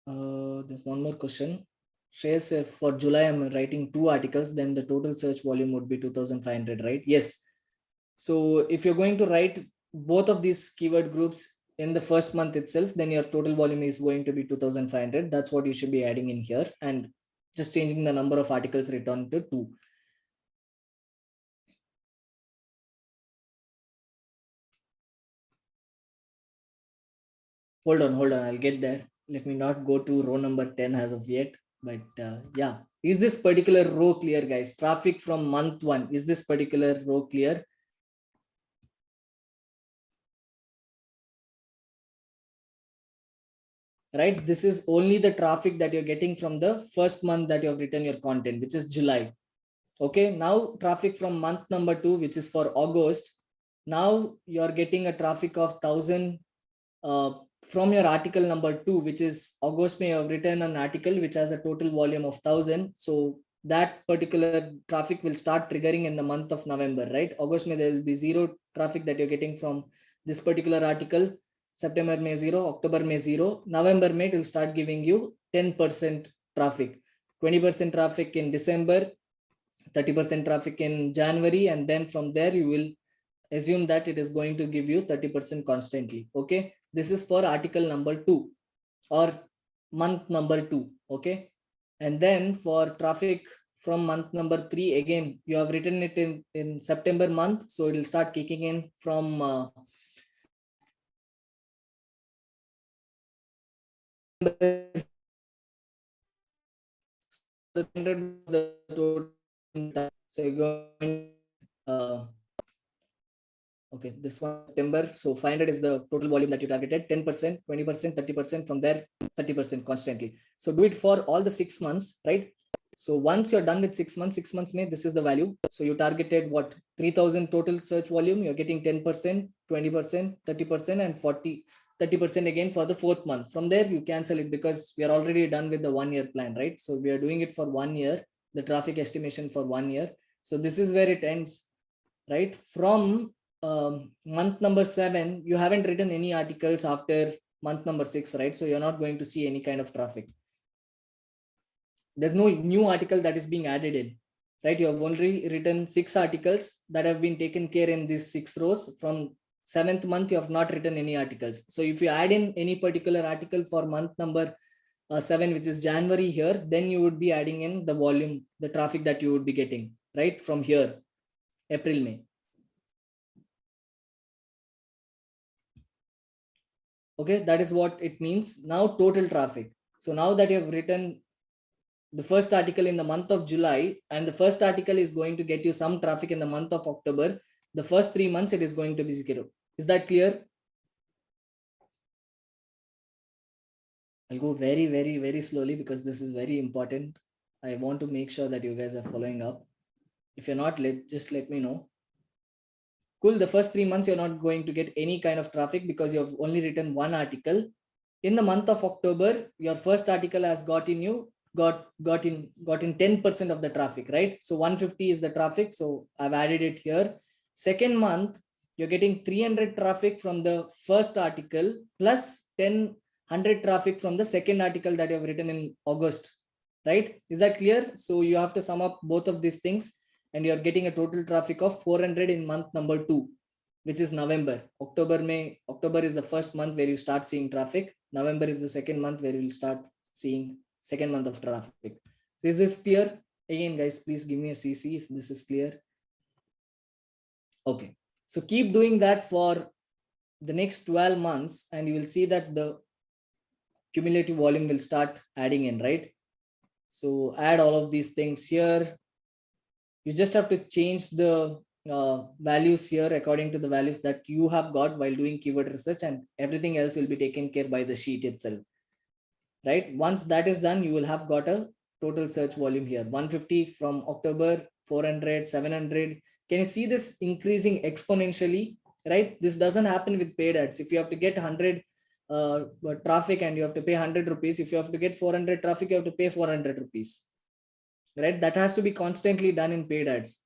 There's one more question. Shreyas, if for July I'm writing 2 articles, then the total search volume would be 2500, right? Yes. So if you're going to write both of these keyword groups in the first month itself, then your total volume is going to be 2500. That's what you should be adding in here, and just changing the number of articles written to 2. Hold on, I'll get there. Let me not go to row number 10 as of yet. But yeah, is this particular row clear, guys? Traffic from month 1, is this particular row clear? Right, this is only the traffic that you're getting from the first month that you have written your content, which is July. Okay, now traffic from month number 2, which is for August. Now you're getting a traffic of 1000 from your article number 2, which is August. May have written an article which has a total volume of 1000. So that particular traffic will start triggering in the month of November, right? August, May, there will be 0 traffic that you're getting from this particular article. September, May, 0. October, May, 0. November, May, it will start giving you 10% traffic, 20% traffic in December, 30% traffic in January, and then from there you will assume that it is going to give you 30% constantly. Okay, this is for article number 2 or month number 2. Okay, and then for traffic from month number 3, again you have written it in September month, so it will start kicking in from the total. So you're going okay, this one September. So 500 is the total volume that you targeted. 10%, 20%, 30%, from there 30% constantly. So do it for all the 6 months, right? So once you're done with 6 months, 6 months May, this is the value. So you targeted what, 3000 total search volume. You're getting 10%, 20%, 30%, and 30% again for the fourth month. From there you cancel it, because we are already done with the 1 year plan, right? So we are doing it for 1 year, the traffic estimation for 1 year. So this is where it ends, right? From month number 7, you haven't written any articles after month number 6, right? So you're not going to see any kind of traffic. There's no new article that is being added in, right? You have only written 6 articles that have been taken care in these 6 rows. From 7th month, you have not written any articles. So if you add in any particular article for month number 7, which is January here, then you would be adding in the volume, the traffic that you would be getting, right? From here, April, May. Okay, that is what it means. Now total traffic. So now that you have written the first article in the month of July, and the first article is going to get you some traffic in the month of October, the first 3 months it is going to be 0. Is that clear? I'll go very, very, very slowly because this is very important. I want to make sure that you guys are following up. If you're not, just let me know. Cool. The first 3 months, you're not going to get any kind of traffic because you have only written 1 article. In the month of October, your first article has got in 10% of the traffic, right? So 150 is the traffic. So I've added it here. Second month, you're getting 300 traffic from the first article plus 100 traffic from the second article that you have written in August, right? Is that clear? So you have to sum up both of these things and you're getting a total traffic of 400 in month number 2, which is November. October is the first month where you start seeing traffic. November is the second month where you'll start seeing second month of traffic. So is this clear? Again, guys, please give me a CC if this is clear. Okay. So keep doing that for the next 12 months and you will see that the cumulative volume will start adding in, right? So add all of these things here. You just have to change the values here according to the values that you have got while doing keyword research, and everything else will be taken care by the sheet itself, right? Once that is done, you will have got a total search volume here, 150 from October, 400, 700. Can you see this increasing exponentially, right? This doesn't happen with paid ads. If you have to get 100 traffic and you have to pay 100 rupees, if you have to get 400 traffic, you have to pay 400 rupees, right? That has to be constantly done in paid ads.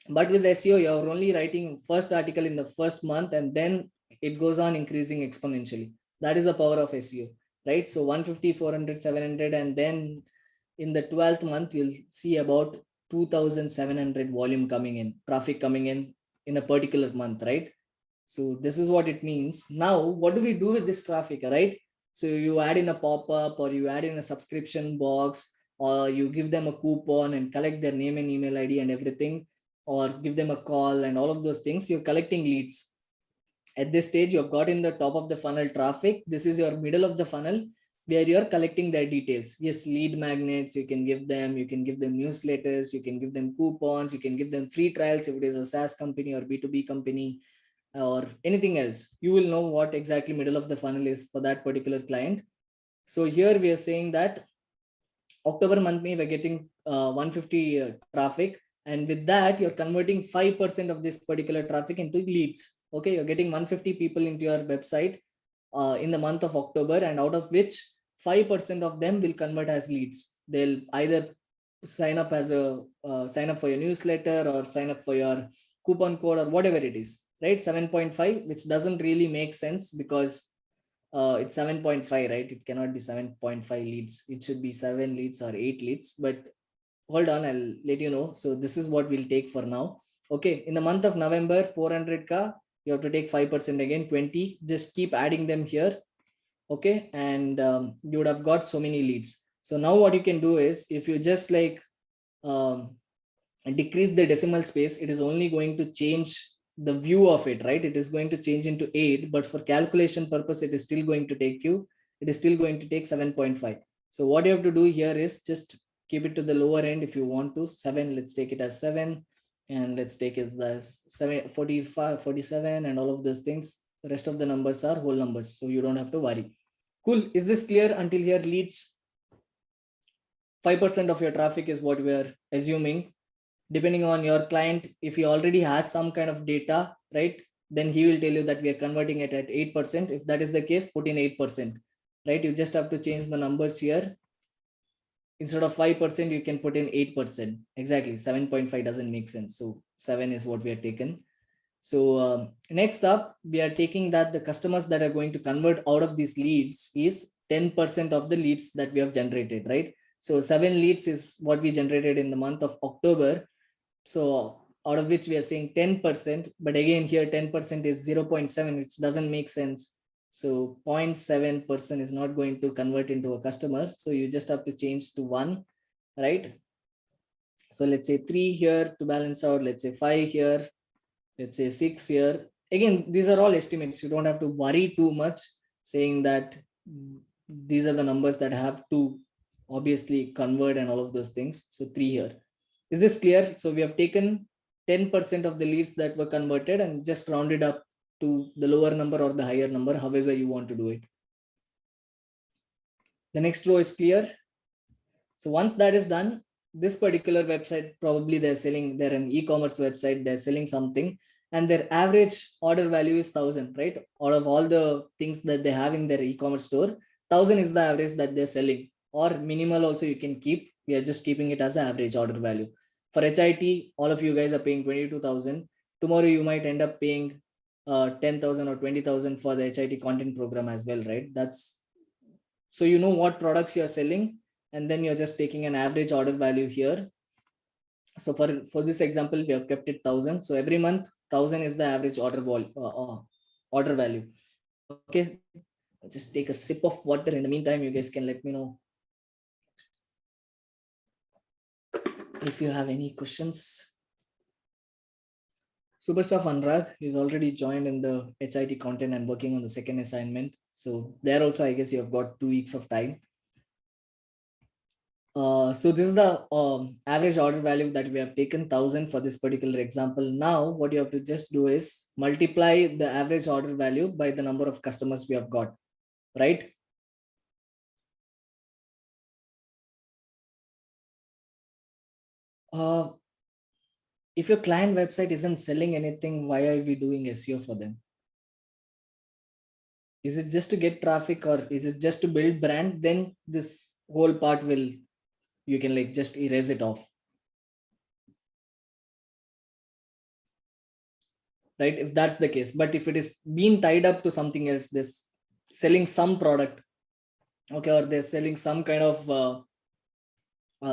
But with SEO, you're only writing first article in the first month and then it goes on increasing exponentially. That is the power of SEO, right? So 150, 400, 700, and then in the 12th month, you'll see about 2,700 volume coming in, traffic coming in a particular month, right? So this is what it means. Now, what do we do with this traffic, right? So you add in a pop-up or you add in a subscription box or you give them a coupon and collect their name and email ID and everything, or give them a call and all of those things. You're collecting leads. At this stage, you've got in the top of the funnel traffic. This is your middle of the funnel where you're collecting their details. Yes, lead magnets, you can give them newsletters, you can give them coupons, you can give them free trials if it is a SaaS company or B2B company or anything else. You will know what exactly middle of the funnel is for that particular client. So here we are saying that October month, we're getting 150 traffic. And with that, you're converting 5% of this particular traffic into leads. Okay, you're getting 150 people into your website in the month of October, and out of which 5% of them will convert as leads. They'll either sign up as a sign up for your newsletter or sign up for your coupon code or whatever it is, right? 7.5, which doesn't really make sense because it's 7.5, right? It cannot be 7.5 leads. It should be 7 leads or 8 leads, but hold on, I'll let you know. So this is what we'll take for now. Okay, in the month of November, 400k, you have to take 5% again, 20. Just keep adding them here. Okay, and you would have got so many leads. So now what you can do is, if you just like decrease the decimal space, it is only going to change the view of it, right? It is going to change into 8, but for calculation purpose, it is still going to take 7.5. So what you have to do here is just keep it to the lower end. If you want to 7, let's take it as 7, and let's take it as 7, 45, 47, and all of those things. The rest of the numbers are whole numbers, so you don't have to worry. Cool. Is this clear until here? Leads, 5% of your traffic is what we are assuming. Depending on your client, if he already has some kind of data, right, then he will tell you that we are converting it at 8%. If that is the case, put in 8%, right? You just have to change the numbers here. Instead of 5%, you can put in 8%. Exactly. 7.5 doesn't make sense. So 7 is what we are taken. So next up, we are taking that the customers that are going to convert out of these leads is 10% of the leads that we have generated, right? So 7 leads is what we generated in the month of October. So out of which we are saying 10%, but again here 10% is 0.7, which doesn't make sense. So 0.7% is not going to convert into a customer. So you just have to change to 1, right? So let's say 3 here to balance out, let's say 5 here, let's say 6 here. Again, these are all estimates. You don't have to worry too much saying that these are the numbers that have to obviously convert and all of those things. So 3 here. Is this clear? So we have taken 10% of the leads that were converted and just rounded up to the lower number or the higher number, however you want to do it. The next row is clear. So once that is done, this particular website, probably they're an e-commerce website, they're selling something, and their average order value is 1,000, right? Out of all the things that they have in their e-commerce store, 1,000 is the average that they're selling, or minimal also you can keep. We are just keeping it as the average order value. For HIT, all of you guys are paying 22,000. Tomorrow you might end up paying 10,000 or 20,000 for the HIT content program as well, right? That's so you know what products you're selling, and then you're just taking an average order value here. So for this example, we have kept it 1,000. So every month, 1,000 is the average order value. Okay, I'll just take a sip of water. In the meantime, you guys can let me know if you have any questions. Superstar Anurag is already joined in the HIT content and working on the second assignment. So there also, I guess you have got 2 weeks of time. So this is the average order value that we have taken 1,000 for this particular example. Now what you have to just do is multiply the average order value by the number of customers we have got, right? If your client website isn't selling anything, why are we doing SEO for them? Is it just to get traffic, or is it just to build brand? Then this whole part will, you can like just erase it off, right? If that's the case. But if it is being tied up to something else, this selling some product, okay, or they're selling some kind of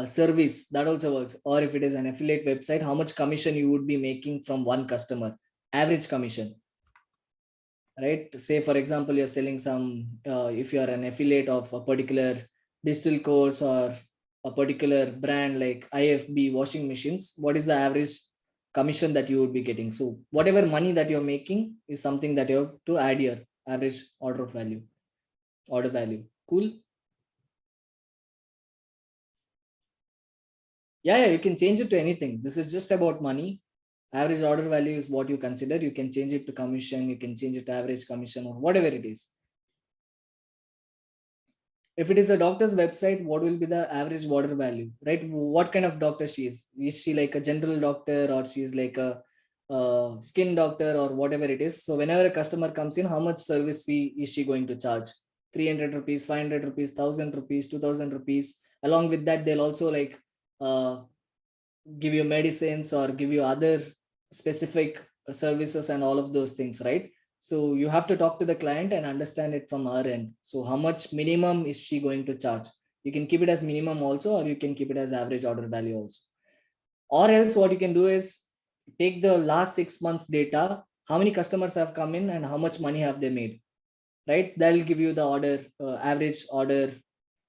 service, that also works. Or if it is an affiliate website, how much commission you would be making from one customer, average commission, right? Say for example, you're selling some if you're an affiliate of a particular digital course or a particular brand like IFB washing machines, what is the average commission that you would be getting? So whatever money that you're making is something that you have to add your average order value. Cool. Yeah, you can change it to anything. This is just about money. Average order value is what you consider. You can change it to commission, you can change it to average commission, or whatever it is. If it is a doctor's website, what will be the average order value, right? What kind of doctor she is? Is she like a general doctor, or she is like a skin doctor, or whatever it is? So whenever a customer comes in, how much service fee is she going to charge? 300 rupees, 500 rupees, 1,000 rupees, 2,000 rupees. Along with that, they'll also like give you medicines or give you other specific services and all of those things, right? So you have to talk to the client and understand it from our end. So how much minimum is she going to charge? You can keep it as minimum also, or you can keep it as average order value also. Or else what you can do is take the last 6 months data, how many customers have come in and how much money have they made, right? That'll give you the average order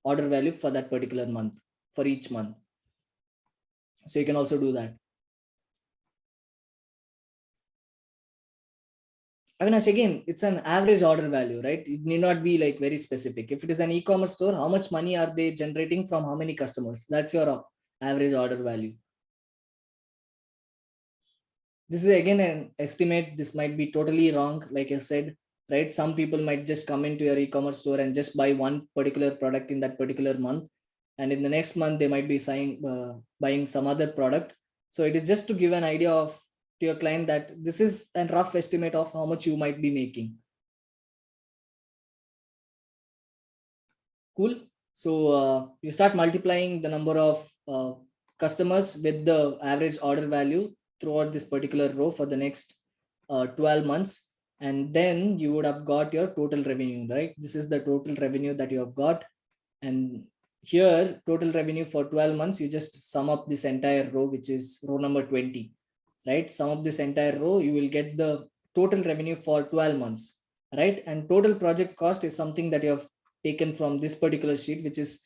value for that particular month, for each month. So you can also do that. Avinash, again, it's an average order value, right? It need not be like very specific. If it is an e-commerce store, how much money are they generating from how many customers? That's your average order value. This is again an estimate. This might be totally wrong, like I said, right? Some people might just come into your e-commerce store and just buy one particular product in that particular month. And in the next month, they might be buying some other product. So it is just to give an idea of to your client that this is a rough estimate of how much you might be making. Cool. So you start multiplying the number of customers with the average order value throughout this particular row for the next 12 months. And then you would have got your total revenue, right? This is the total revenue that you have got. And here, total revenue for 12 months, you just sum up this entire row, which is row number 20, right? Sum up this entire row, you will get the total revenue for 12 months, right? And total project cost is something that you have taken from this particular sheet, which is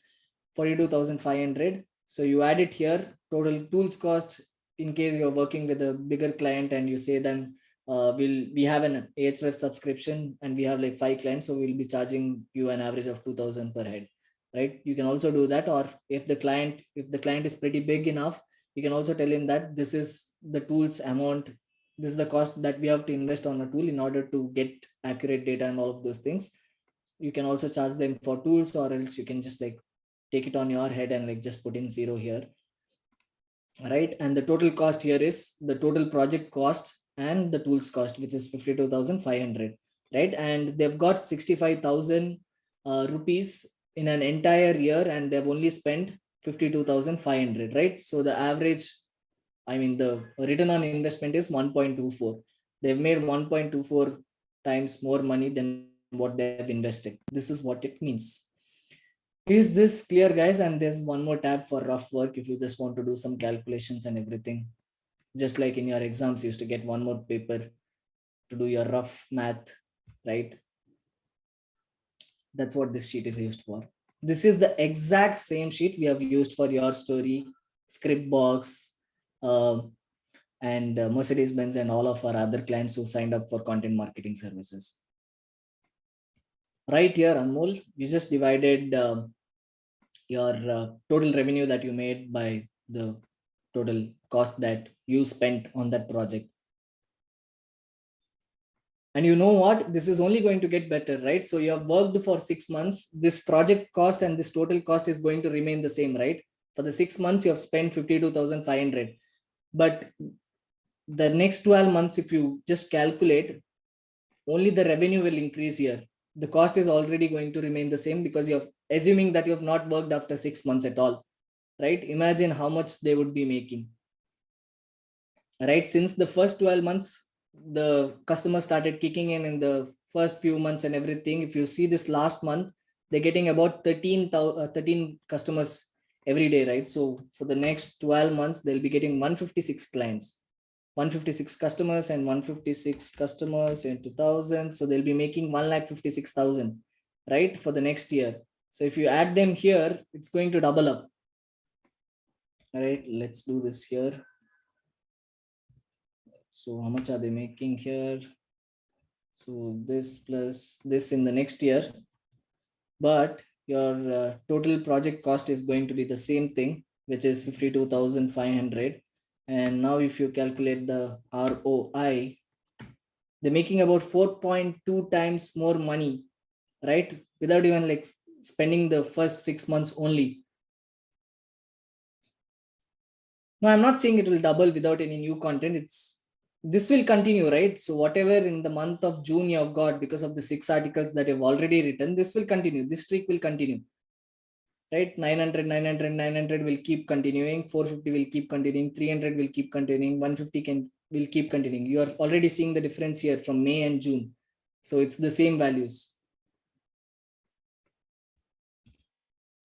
42,500. So you add it here, total tools cost, in case you're working with a bigger client and you say them, we have an Ahrefs subscription and we have like 5 clients, so we'll be charging you an average of 2,000 per head, right? You can also do that. Or if the client is pretty big enough, you can also tell him that this is the tools amount, this is the cost that we have to invest on a tool in order to get accurate data and all of those things. You can also charge them for tools, or else you can just like take it on your head and like just put in 0 here, right? And the total cost here is the total project cost and the tools cost, which is 52,500, right? And they've got 65,000 rupees in an entire year, and they've only spent 52,500, right? So the average, I mean, the return on investment is 1.24. They've made 1.24 times more money than what they have invested. This is what it means. Is this clear, guys? And there's one more tab for rough work if you just want to do some calculations and everything. Just like in your exams, you used to get one more paper to do your rough math, right? That's what this sheet is used for. This is the exact same sheet we have used for your story, Scriptbox, and Mercedes-Benz and all of our other clients who signed up for content marketing services. Right here, Anmol, you just divided your total revenue that you made by the total cost that you spent on that project. And you know what? This is only going to get better, right? So you have worked for 6 months. This project cost and this total cost is going to remain the same, right? For the 6 months, you have spent 52,500. But the next 12 months, if you just calculate, only the revenue will increase here. The cost is already going to remain the same because you're assuming that you have not worked after 6 months at all, right? Imagine how much they would be making, right? Since the first 12 months, the customers started kicking in the first few months and everything. If you see this last month, they're getting about 13 customers every day, right? So for the next 12 months, they'll be getting 156 clients, 156 customers, and 156 customers in 2000. So they'll be making 1,56,000, right? For the next year. So if you add them here, it's going to double up. All right, let's do this here. So how much are they making here? So this plus this in the next year, but your total project cost is going to be the same thing, which is 52,500. And now if you calculate the ROI, they're making about 4.2 times more money, right? Without even like spending the first 6 months only. No, I'm not saying it will double without any new content. This will continue, right? So whatever in the month of June you have got because of the 6 articles that you've already written, this will continue. This streak will continue, right? 900, 900, 900 will keep continuing. 450 will keep continuing. 300 will keep continuing. 150 will keep continuing. You are already seeing the difference here from May and June. So it's the same values.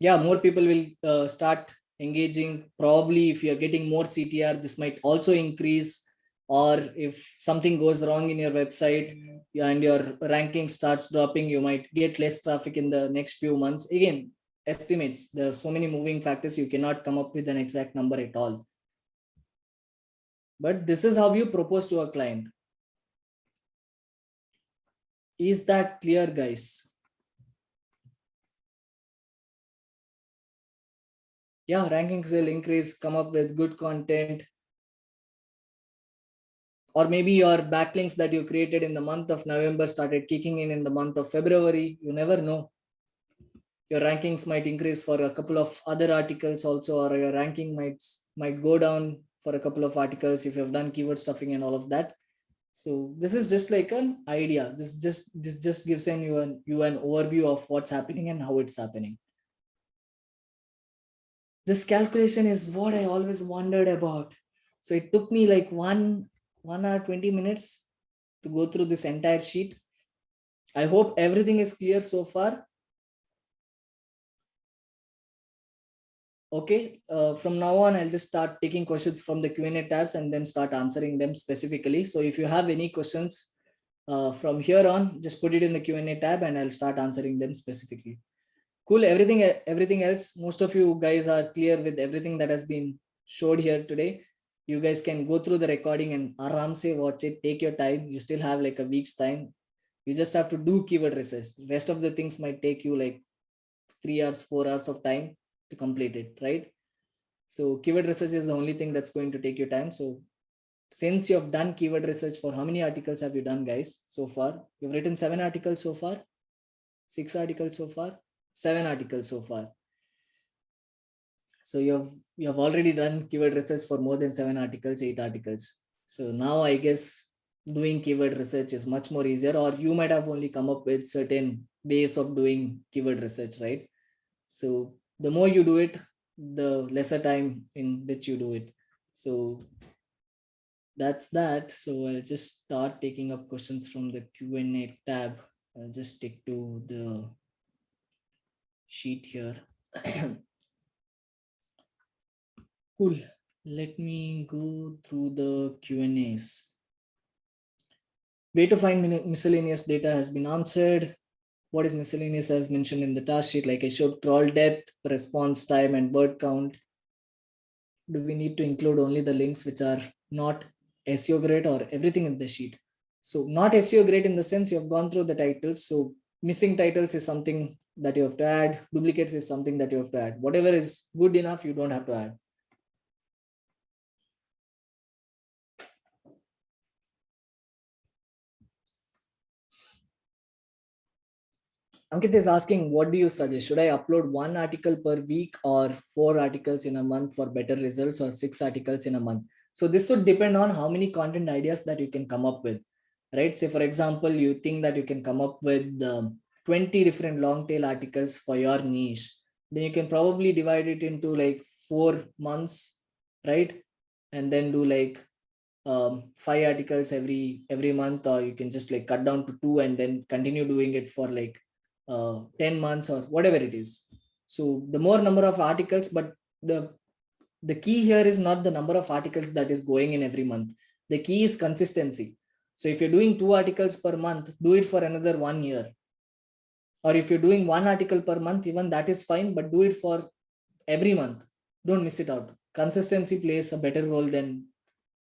Yeah, more people will start engaging. Probably if you're getting more CTR, this might also increase. Or if something goes wrong in your website and your ranking starts dropping, you might get less traffic in the next few months. Again, estimates. There are so many moving factors, you cannot come up with an exact number at all. But this is how you propose to a client. Is that clear, guys? Yeah, rankings will increase, come up with good content. Or maybe your backlinks that you created in the month of November started kicking in the month of February. You never know. Your rankings might increase for a couple of other articles also, or your ranking might go down for a couple of articles if you've done keyword stuffing and all of that. So this is just like an idea. This just gives you an overview of what's happening and how it's happening. This calculation is what I always wondered about. So it took me like 1 hour 20 minutes to go through this entire sheet. I hope everything is clear so far. Okay, from now on, I'll just start taking questions from the Q&A tabs and then start answering them specifically. So if you have any questions from here on, just put it in the Q&A tab and I'll start answering them specifically. Cool. Everything else, most of you guys are clear with everything that has been showed here today. You guys can go through the recording and aram se watch it. Take your time. You still have like a week's time. You just have to do keyword research. The rest of the things might take you like 3 hours, 4 hours of time to complete it, right? So keyword research is the only thing that's going to take your time. So since you have done keyword research, for how many articles have you done, guys, so far? You've written 7 articles so far, 6 articles so far, 7 articles so far. So you have already done keyword research for more than 7 articles, 8 articles. So now I guess doing keyword research is much more easier, or you might have only come up with certain ways of doing keyword research, right? So the more you do it, the lesser time in which you do it. So that's that. So I'll just start taking up questions from the Q&A tab. I'll just stick to the sheet here. Cool. Let me go through the Q&As. Way to find miscellaneous data has been answered. What is miscellaneous as mentioned in the task sheet? Like I showed, crawl depth, response time, and word count. Do we need to include only the links which are not SEO great, or everything in the sheet? So not SEO great in the sense you have gone through the titles. So missing titles is something that you have to add. Duplicates is something that you have to add. Whatever is good enough, you don't have to add. Ankit is asking, what do you suggest? Should I upload 1 article per week, or 4 articles in a month for better results, or 6 articles in a month? So this would depend on how many content ideas that you can come up with, right? Say, for example, you think that you can come up with 20 different long tail articles for your niche. Then you can probably divide it into like 4 months, right? And then do like 5 articles every month, or you can just like cut down to 2 and then continue doing it for like 10 months or whatever it is. So the more number of articles, but the key here is not the number of articles that is going in every month. The key is consistency. So if you're doing 2 articles per month, do it for another 1 year. Or if you're doing 1 article per month, even that is fine, but do it for every month. Don't miss it out. Consistency plays a better role than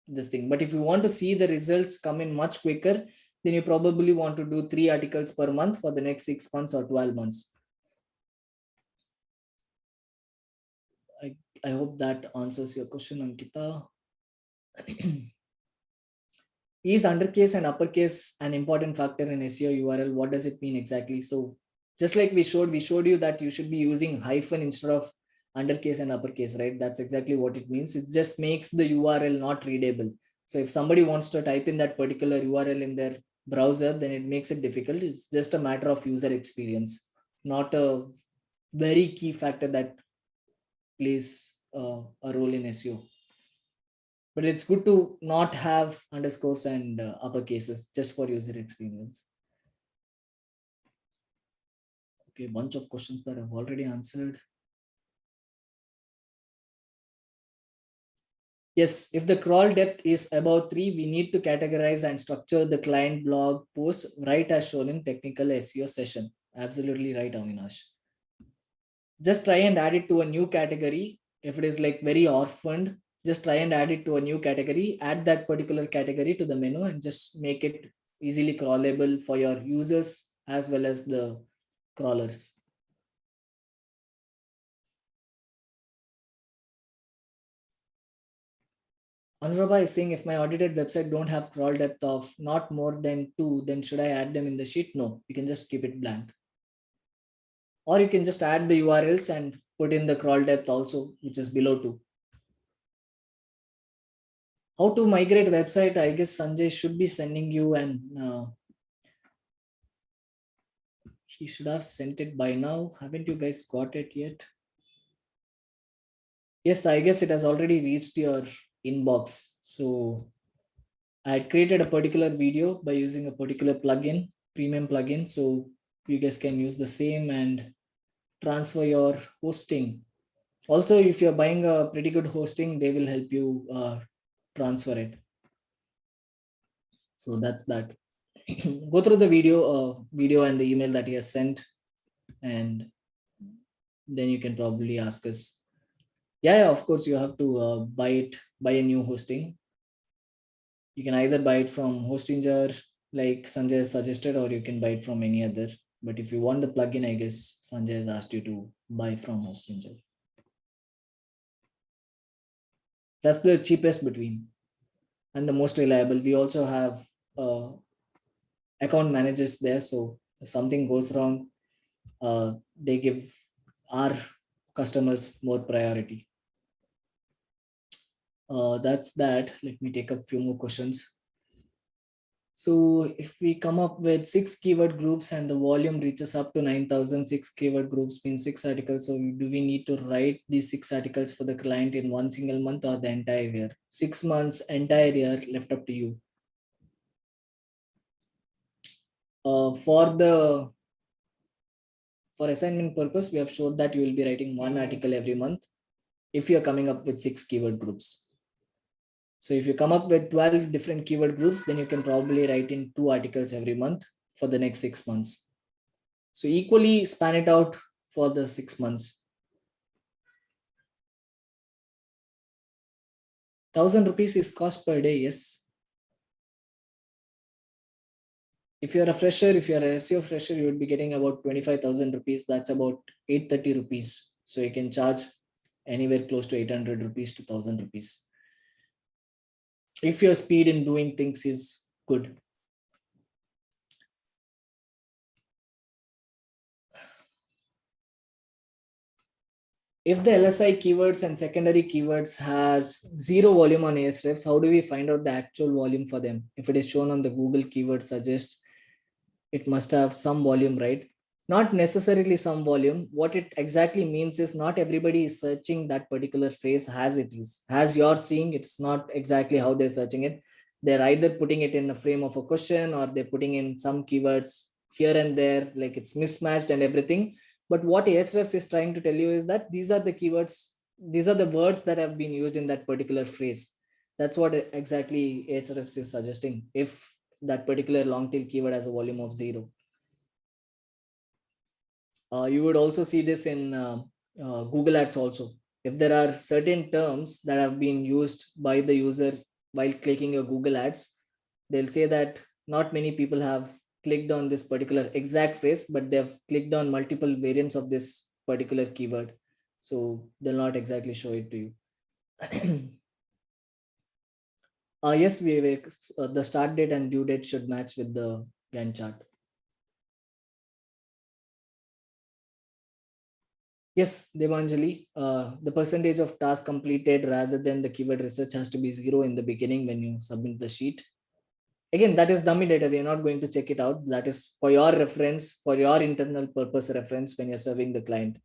this thing. But if you want to see the results come in much quicker, then you probably want to do 3 articles per month for the next 6 months or 12 months. I hope that answers your question, Ankita. Is undercase and uppercase an important factor in SEO URL? What does it mean exactly? So just like we showed you that you should be using hyphen instead of undercase and uppercase, right? That's exactly what it means. It just makes the URL not readable. So if somebody wants to type in that particular URL in their browser, then it makes it difficult. It's just a matter of user experience, not a very key factor that plays a role in SEO. But it's good to not have underscores and uppercases just for user experience. Okay, bunch of questions that I've already answered. Yes, if the crawl depth is above 3, we need to categorize and structure the client blog post right as shown in technical SEO session. Absolutely right, Avinash. Just try and add it to a new category. If it is like very orphaned, just try and add it to a new category, add that particular category to the menu and just make it easily crawlable for your users as well as the crawlers. Anurabha is saying, if my audited website don't have crawl depth of not more than 2, then should I add them in the sheet? No, you can just keep it blank. Or you can just add the URLs and put in the crawl depth also, which is below 2. How to migrate website? I guess Sanjay should be sending you, and he should have sent it by now. Haven't you guys got it yet? Yes, I guess it has already reached your inbox. So I had created a particular video by using a particular plugin, premium plugin. So you guys can use the same and transfer your hosting Also, if you're buying a pretty good hosting, they will help you transfer it. So that's that. Go through the video and the email that he has sent, and then you can probably ask us. Yeah, yeah, of course, you have to buy a new hosting. You can either buy it from Hostinger, like Sanjay has suggested, or you can buy it from any other. But if you want the plugin, I guess Sanjay has asked you to buy from Hostinger. That's the cheapest between and the most reliable. We also have uh, account managers there, so if something goes wrong, they give our customers more priority. That's that. Let me take a few more questions. So if we come up with 6 keyword groups and the volume reaches up to 9,000, 6 keyword groups means 6 articles. So do we need to write these 6 articles for the client in one single month or the entire year? 6 months, entire year, left up to you. For assignment purpose, we have showed that you will be writing one article every month if you're coming up with 6 keyword groups. So if you come up with 12 different keyword groups, then you can probably write in 2 articles every month for the next 6 months. So equally span it out for the 6 months. 1,000 rupees is cost per day, yes. If you're a fresher, if you're a SEO fresher, you would be getting about 25,000 rupees. That's about 830 rupees. So you can charge anywhere close to 800 rupees to 1,000 rupees. If your speed in doing things is good. If the LSI keywords and secondary keywords has zero volume on Ahrefs, how do we find out the actual volume for them? If it is shown on the Google keyword suggest, it must have some volume, right? Not necessarily some volume. What it exactly means is not everybody is searching that particular phrase as it is. As you're seeing, it's not exactly how they're searching it. They're either putting it in the frame of a question or they're putting in some keywords here and there, like it's mismatched and everything. But what Ahrefs is trying to tell you is that these are the keywords, these are the words that have been used in that particular phrase. That's what exactly Ahrefs is suggesting. If that particular long tail keyword has a volume of 0. You would also see this in Google Ads also. If there are certain terms that have been used by the user while clicking your Google Ads, they'll say that not many people have clicked on this particular exact phrase, but they've clicked on multiple variants of this particular keyword. So they'll not exactly show it to you. Yes, the start date and due date should match with the Gantt chart. Yes, Devanjali, the percentage of task completed rather than the keyword research has to be 0 in the beginning when you submit the sheet. Again, that is dummy data. We are not going to check it out. That is for your reference, for your internal purpose reference when you're serving the client.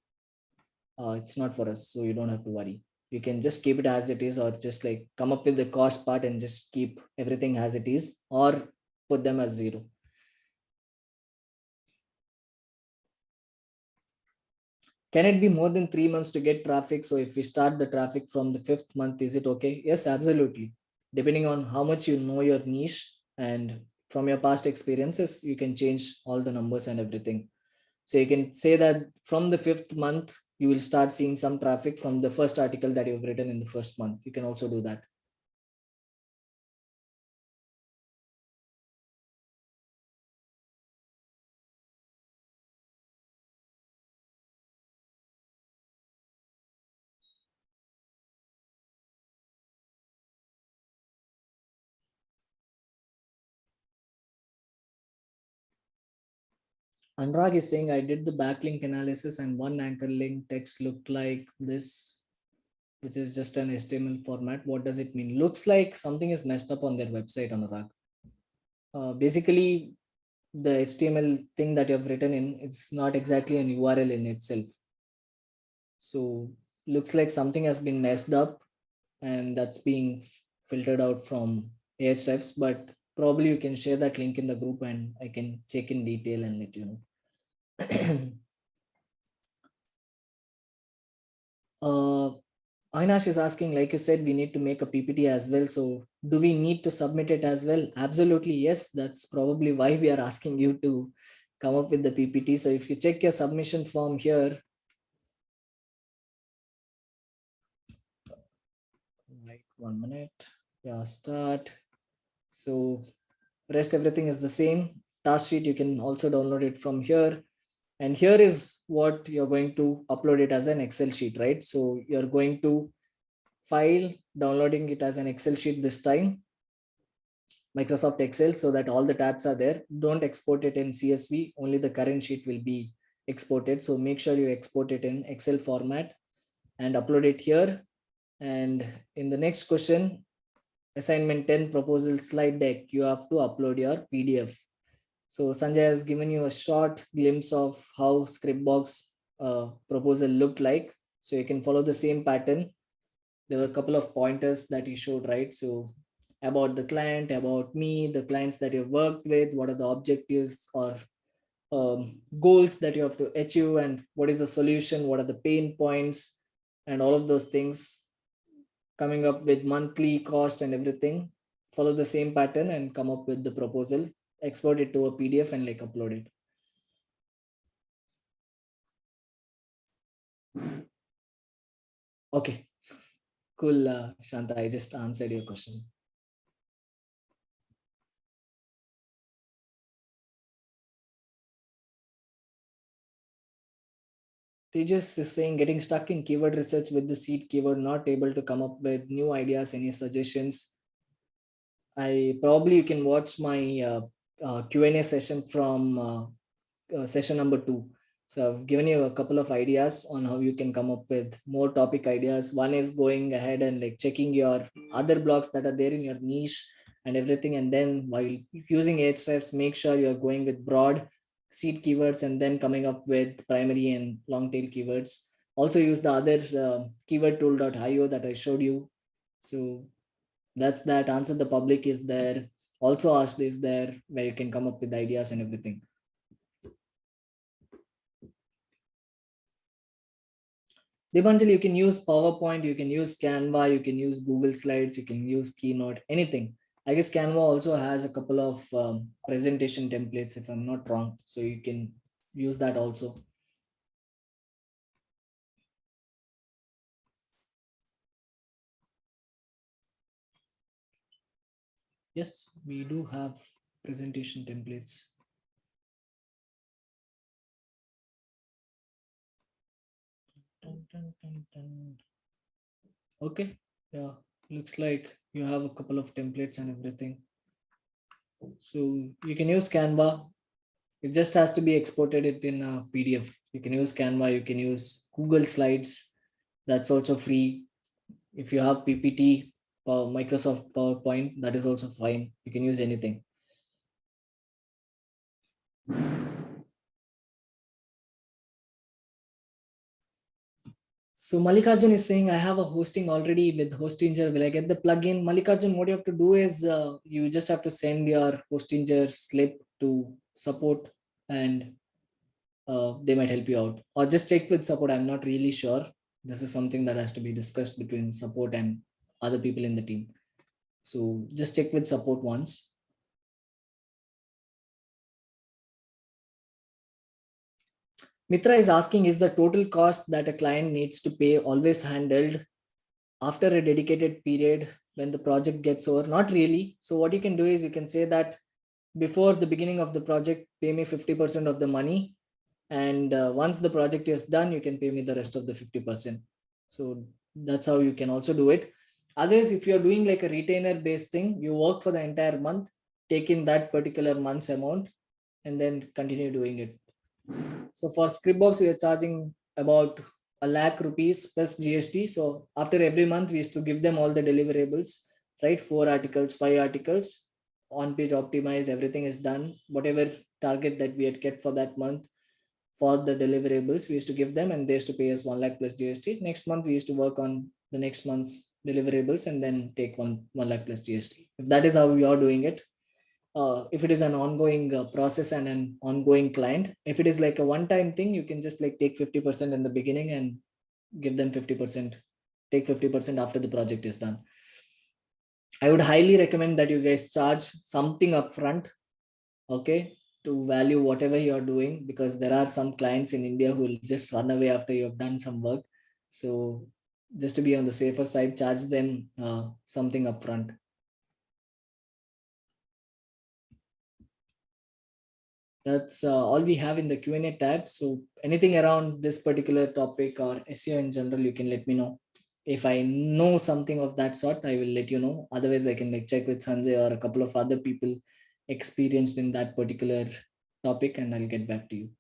It's not for us, so you don't have to worry. You can just keep it as it is, or just like come up with the cost part and just keep everything as it is, or put them as 0. Can it be more than 3 months to get traffic? So if we start the traffic from the 5th month, is it okay? Yes, absolutely. Depending on how much you know your niche and from your past experiences, you can change all the numbers and everything. So you can say that from the 5th month, you will start seeing some traffic from the first article that you've written in the first month. You can also do that. Anurag is saying, I did the backlink analysis and one anchor link text looked like this, which is just an HTML format. What does it mean? Looks like something is messed up on their website, Anurag. Basically, the HTML thing that you have written in, it's not exactly an URL in itself. So looks like something has been messed up and that's being filtered out from Ahrefs, but probably you can share that link in the group and I can check in detail and let you know. Uh, Avinash is asking, like you said, we need to make a PPT as well. So do we need to submit it as well? Absolutely, yes. That's probably why we are asking you to come up with the PPT. So if you check your submission form here, right, 1 minute. Yeah, start. So rest everything is the same. Task sheet, you can also download it from here. And here is what you're going to upload it as an Excel sheet, right? So you're going to file, downloading it as an Excel sheet this time, Microsoft Excel, so that all the tabs are there. Don't export it in CSV, only the current sheet will be exported. So make sure you export it in Excel format and upload it here. And in the next question, assignment 10 proposal slide deck, you have to upload your PDF. So Sanjay has given you a short glimpse of how Scriptbox proposal looked like. So you can follow the same pattern. There were a couple of pointers that he showed, right? So about the client, about me, the clients that you've worked with, what are the objectives or goals that you have to achieve, and what is the solution, what are the pain points, and all of those things, coming up with monthly cost and everything. Follow the same pattern and come up with the proposal, export it to a PDF and like upload it. Okay, cool. Shanta, I just answered your question. Tejas is saying, getting stuck in keyword research with the seed keyword, not able to come up with new ideas, any suggestions? I probably, you can watch my Q&A session from session number 2. So I've given you a couple of ideas on how you can come up with more topic ideas. One is going ahead and like checking your other blogs that are there in your niche and everything. And then while using Ahrefs, make sure you're going with broad seed keywords and then coming up with primary and long tail keywords. Also use the other keyword tool.io that I showed you. So that's that. Answer the public is there. Also asked is there, where you can come up with ideas and everything. Deepanjali, you can use PowerPoint, you can use Canva, you can use Google Slides, you can use Keynote, anything. I guess Canva also has a couple of presentation templates, if I'm not wrong. So you can use that also. Yes, we do have presentation templates. Dun, dun, dun, dun. Okay, yeah, looks like you have a couple of templates and everything. So you can use Canva. It just has to be exported it in a PDF. You can use Canva, you can use Google Slides. That's also free. If you have PPT, Microsoft PowerPoint, that is also fine. You can use anything. So Malikarjun is saying, I have a hosting already with Hostinger. Will I get the plugin? Malikarjun, what you have to do is you just have to send your Hostinger slip to support and they might help you out. Or just check with support. I'm not really sure. This is something that has to be discussed between support and other people in the team. So just check with support once. Mitra is asking, is the total cost that a client needs to pay always handled after a dedicated period when the project gets over? Not really. So what you can do is you can say that before the beginning of the project, pay me 50% of the money. And once the project is done, you can pay me the rest of the 50%. So that's how you can also do it. Others, if you're doing like a retainer based thing, you work for the entire month, take in that particular month's amount, and then continue doing it. So for Scriptbox, we are charging about a lakh rupees plus GST. So after every month, we used to give them all the deliverables, right? 4 articles, 5 articles, on page optimized, everything is done. Whatever target that we had kept for that month for the deliverables, we used to give them and they used to pay us 1 lakh plus GST. Next month, we used to work on the next month's deliverables and then take 1 lakh plus GST. If that is how we are doing it, if it is an ongoing process and an ongoing client, if it is like a one-time thing, you can just like take 50% in the beginning and give them 50%, take 50% after the project is done. I would highly recommend that you guys charge something upfront, okay, to value whatever you're doing, because there are some clients in India who will just run away after you have done some work. So just to be on the safer side, charge them something upfront. That's all we have in the Q&A tab. So anything around this particular topic or SEO in general, you can let me know. If I know something of that sort, I will let you know. Otherwise, I can like check with Sanjay or a couple of other people experienced in that particular topic, and I'll get back to you.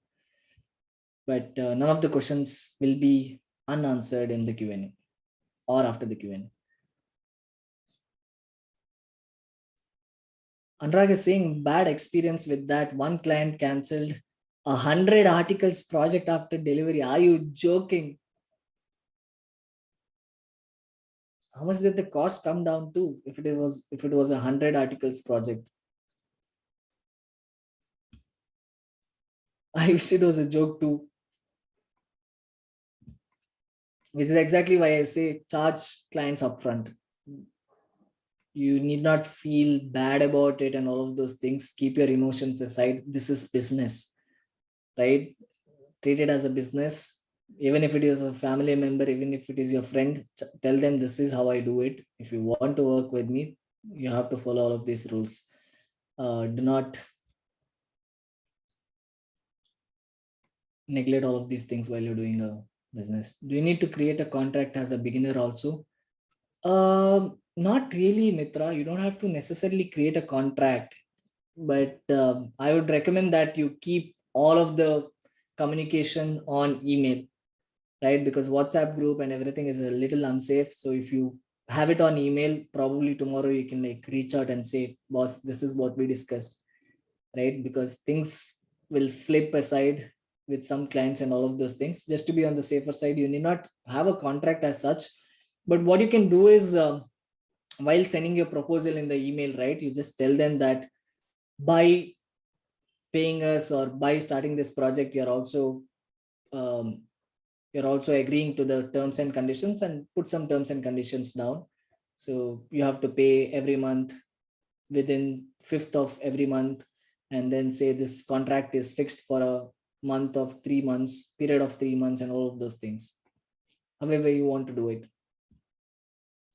But none of the questions will be unanswered in the Q&A or after the Q&A. Anurag is saying bad experience with that one client cancelled 100 articles project after delivery. Are you joking? How much did the cost come down to if it was 100 articles project? I wish it was a joke too. Which is exactly why I say charge clients upfront. You need not feel bad about it and all of those things. Keep your emotions aside. This is business, right? Treat it as a business. Even if it is a family member, even if it is your friend, tell them this is how I do it. If you want to work with me, you have to follow all of these rules. Do not neglect all of these things while you're doing a business. Do you need to create a contract as a beginner also? Not really, Mitra. You don't have to necessarily create a contract, but I would recommend that you keep all of the communication on email, right? Because WhatsApp group and everything is a little unsafe. So if you have it on email, probably tomorrow you can like reach out and say, boss, this is what we discussed, right? Because things will flip aside with some clients and all of those things. Just to be on the safer side, you need not have a contract as such. But what you can do is while sending your proposal in the email, right, you just tell them that by paying us or by starting this project, um, you're also agreeing to the terms and conditions, and put some terms and conditions down. So you have to pay every month within 5th of every month, and then say this contract is fixed for a month of 3 months, period of 3 months, and all of those things. However you want to do it,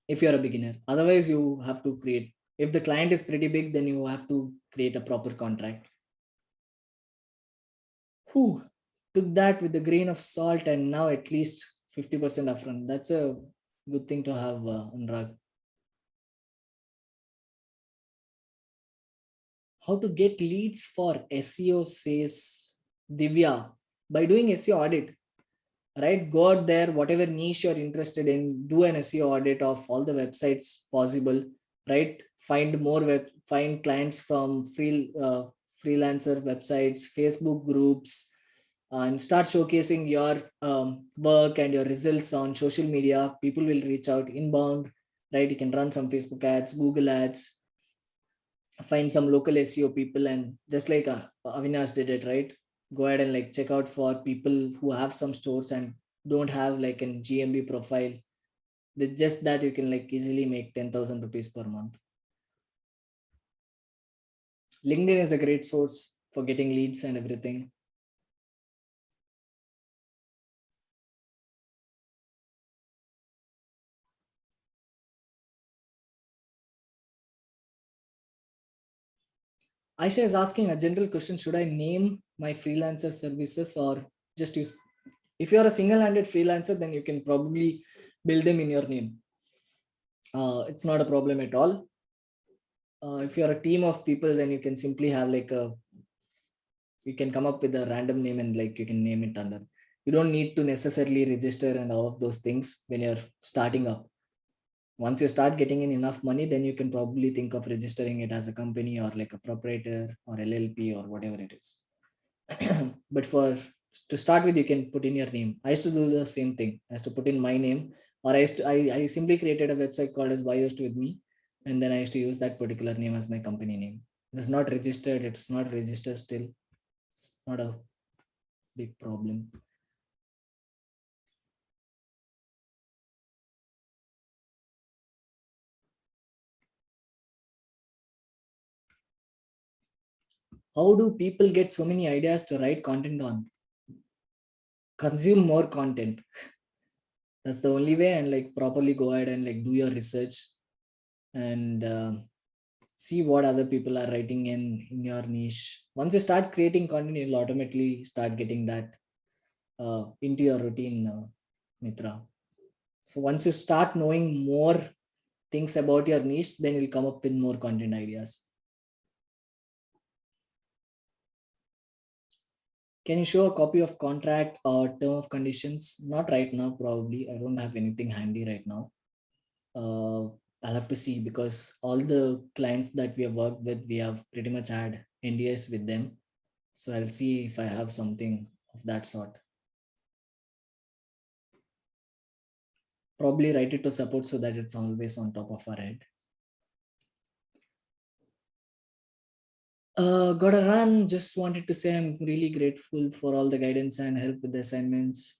if you're a beginner. Otherwise, you have to create. If the client is pretty big, then you have to create a proper contract. Who took that with a grain of salt, and now at least 50% upfront. That's a good thing to have, Anurag. How to get leads for SEO, says Divya. By doing SEO audit, right? Go out there, whatever niche you're interested in, do an SEO audit of all the websites possible, right? Find clients from freelancer websites, Facebook groups, and start showcasing your work and your results on social media. People will reach out inbound, right? You can run some Facebook ads, Google ads, find some local SEO people, and just like Avinash did it, right? Go ahead and like check out for people who have some stores and don't have like an GMB profile. With just that, you can like easily make 10,000 rupees per month. LinkedIn is a great source for getting leads and everything. Aisha is asking a general question. Should I name my freelancer services or just use? If you're a single-handed freelancer, then you can probably build them in your name. It's not a problem at all. If you're a team of people, then you can simply have like you can come up with a random name and like you can name it under. You don't need to necessarily register and all of those things when you're starting up. Once you start getting in enough money, then you can probably think of registering it as a company or like a proprietor or LLP or whatever it is. But to start with, you can put in your name. I used to do the same thing. I used to put in my name, or I simply created a website called as Why Used with Me, and then I used to use that particular name as my company name. It's not registered. It's not registered still. It's not a big problem. How do people get so many ideas to write content on? Consume more content. That's the only way. And like properly go ahead and like do your research and see what other people are writing in your niche. Once you start creating content, you'll automatically start getting that into your routine, Mitra. So once you start knowing more things about your niche, then you'll come up with more content ideas. Can you show a copy of contract or term of conditions? Not right now, probably. I don't have anything handy right now. I'll have to see, because all the clients that we have worked with, we have pretty much had NDAs with them. So I'll see if I have something of that sort. Probably write it to support so that it's always on top of our head. Gotta run. Just wanted to say I'm really grateful for all the guidance and help with the assignments.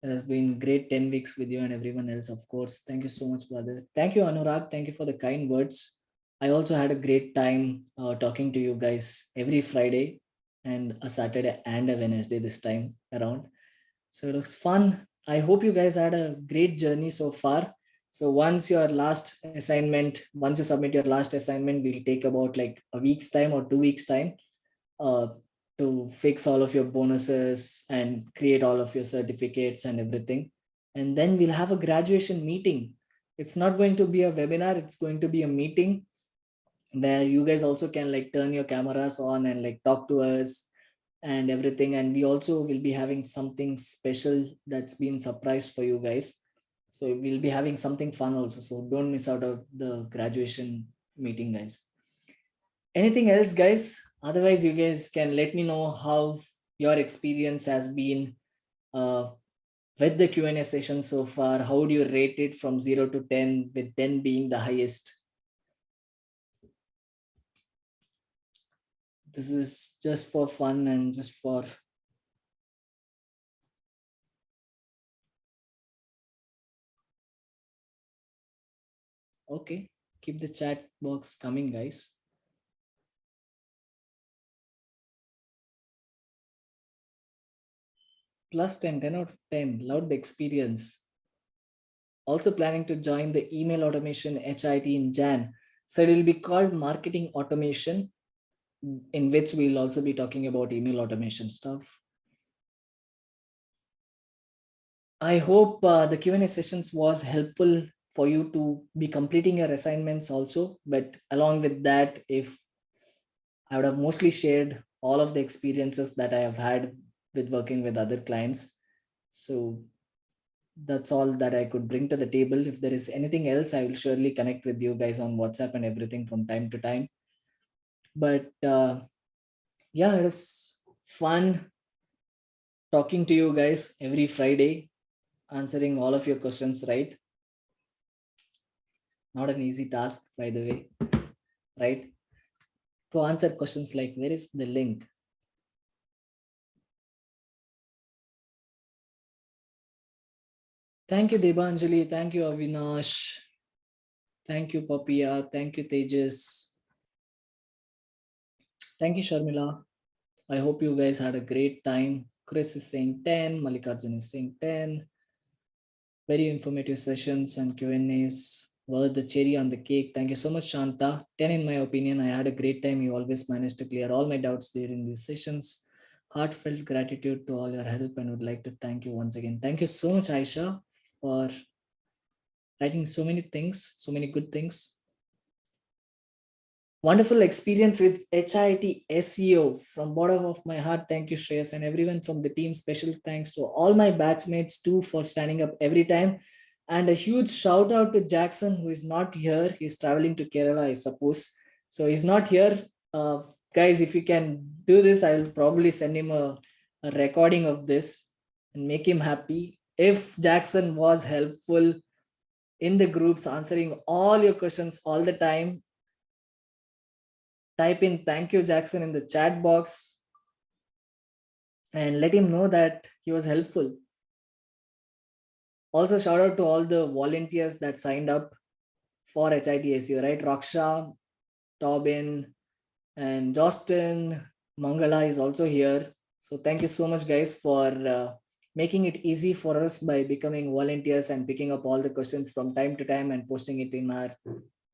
It has been great 10 weeks with you and everyone else, of course. Thank you so much, brother. Thank you, Anurag. Thank you for the kind words. I also had a great time talking to you guys every Friday and a Saturday and a Wednesday this time around. So it was fun. I hope you guys had a great journey so far. So once your last assignment, once you submit your last assignment, we'll take about like a week's time or 2 weeks time uh, to fix all of your bonuses and create all of your certificates and everything. And then we'll have a graduation meeting. It's not going to be a webinar, it's going to be a meeting where you guys also can like turn your cameras on and like talk to us and everything. And we also will be having something special that's been surprised for you guys. So we'll be having something fun also. So don't miss out on the graduation meeting, guys. Anything else, guys? Otherwise, you guys can let me know how your experience has been uh, with the Q&A session so far. How do you rate it from 0 to 10, with 10 being the highest? This is just for fun and just for... Okay, keep the chat box coming, guys. Plus 10, 10 out of 10. Loved the experience. Also planning to join the email automation HIT in Jan. So it will be called marketing automation, in which we'll also be talking about email automation stuff. I hope the Q&A sessions was helpful for you to be completing your assignments also. But along with that, if I would have mostly shared all of the experiences that I have had with working with other clients. So that's all that I could bring to the table. If there is anything else, I will surely connect with you guys on WhatsApp and everything from time to time. But yeah, it was fun talking to you guys every Friday, answering all of your questions, right? Not an easy task, by the way, right? To answer questions like, where is the link? Thank you, Debanjali. Thank you, Avinash. Thank you, Papia. Thank you, Tejas. Thank you, Sharmila. I hope you guys had a great time. Chris is saying 10. Malikarjun is saying 10. Very informative sessions and Q&As were the cherry on the cake. Thank you so much, Shanta. 10 in my opinion. I had a great time. You always managed to clear all my doubts during these sessions. Heartfelt gratitude to all your help, and would like to thank you once again. Thank you so much, Aisha, for writing so many things, so many good things. Wonderful experience with HIT SEO. From bottom of my heart, thank you, Shreyas, and everyone from the team. Special thanks to all my batchmates too for standing up every time. And a huge shout out to Jackson, who is not here. He's traveling to Kerala, I suppose. So he's not here. Guys, if you can do this, I will probably send him a recording of this and make him happy. If Jackson was helpful in the groups, answering all your questions all the time, type in thank you, Jackson, in the chat box and let him know that he was helpful. Also, shout out to all the volunteers that signed up for HIT SEO, right? Raksha, Tobin, And Justin Mangala is also here. So thank you so much, guys, for making it easy for us by becoming volunteers and picking up all the questions from time to time and posting it in our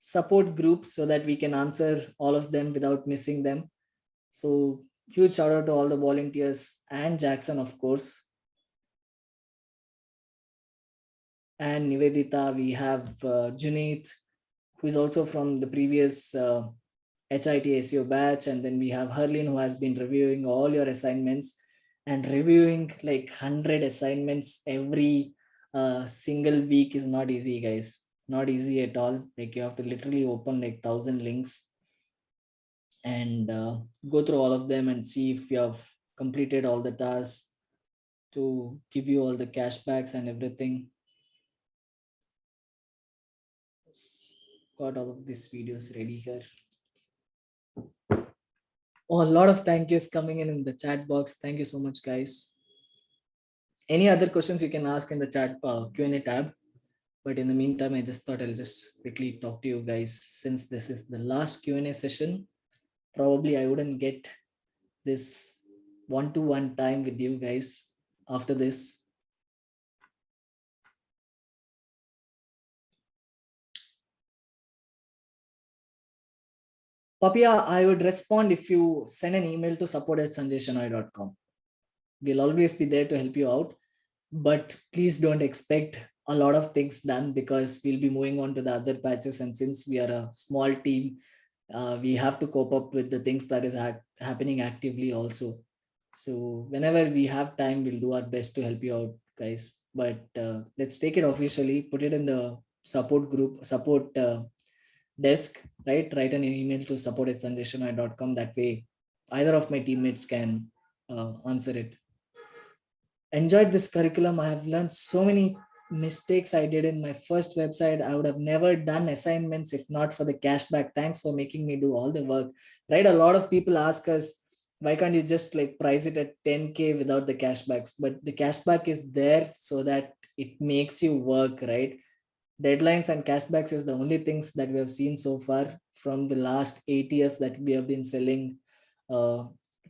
support group so that we can answer all of them without missing them. So huge shout out to all the volunteers and Jackson, of course, and Nivedita. We have Junaid, who is also from the previous HIT SEO batch. And then we have Herlin, who has been reviewing all your assignments and reviewing like 100 assignments every single week is not easy, guys. Not easy at all. Like you have to literally open like 1,000 links and go through all of them and see if you have completed all the tasks to give you all the cashbacks and everything. Got all of these videos ready here. Oh, a lot of thank yous coming in the chat box. Thank you so much, guys. Any other questions you can ask in the chat Q&A tab. But in the meantime, I just thought I'll just quickly talk to you guys since this is the last Q&A session. Probably I wouldn't get this one-to-one time with you guys after this. Papia, I would respond if you send an email to support@sanjayshenoy.com. We'll always be there to help you out, but please don't expect a lot of things done because we'll be moving on to the other patches. And since we are a small team, we have to cope up with the things that is happening actively also. So whenever we have time, we'll do our best to help you out, guys. But let's take it officially, put it in the support group, support desk, right? Write an email to support@sanjayshenoy.com. That way, either of my teammates can answer it. Enjoyed this curriculum. I have learned so many mistakes I did in my first website. I would have never done assignments if not for the cashback. Thanks for making me do all the work. Right? A lot of people ask us, why can't you just like price it at 10K without the cashbacks? But the cashback is there so that it makes you work, right? Deadlines and cashbacks is the only things that we have seen so far from the last 8 years that we have been selling uh,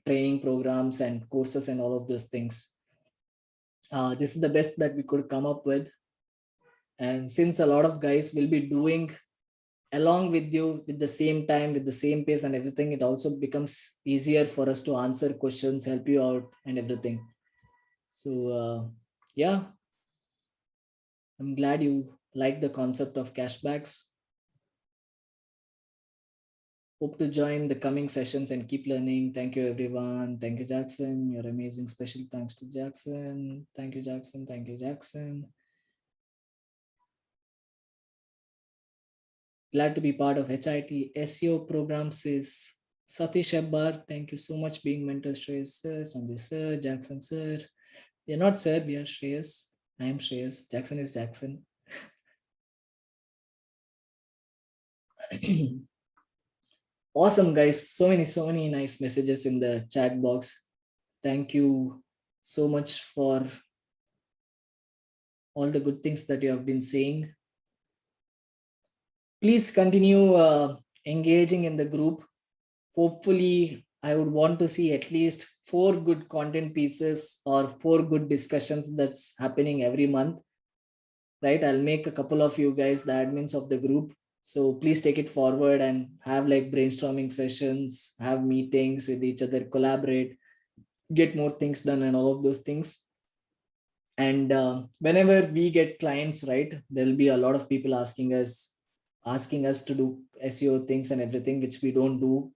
training programs and courses and all of those things. This is the best that we could come up with. And since a lot of guys will be doing along with you with the same time, with the same pace and everything, it also becomes easier for us to answer questions, help you out and everything. So yeah, I'm glad you like the concept of cashbacks. Hope to join the coming sessions and keep learning. Thank you, everyone. Thank you, Jackson. You're amazing. Special thanks to Jackson. Thank you, Jackson. Thank you, Jackson. Glad to be part of HIT SEO programs is Satish Abbar. Thank you so much being mentor Shreyas sir, Sanjay sir, Jackson sir. We are not sir, we are Shreyas. I am Shreyas. Jackson is Jackson. Awesome, guys. So many nice messages in the chat box. Thank you so much for all the good things that you have been saying. Please continue engaging in the group. Hopefully, I would want to see at least 4 good content pieces or 4 good discussions that's happening every month, right? I'll make a couple of you guys the admins of the group. So please take it forward and have like brainstorming sessions, have meetings with each other, collaborate, get more things done and all of those things. And whenever we get clients, right, there'll be a lot of people asking us to do SEO things and everything, which we don't do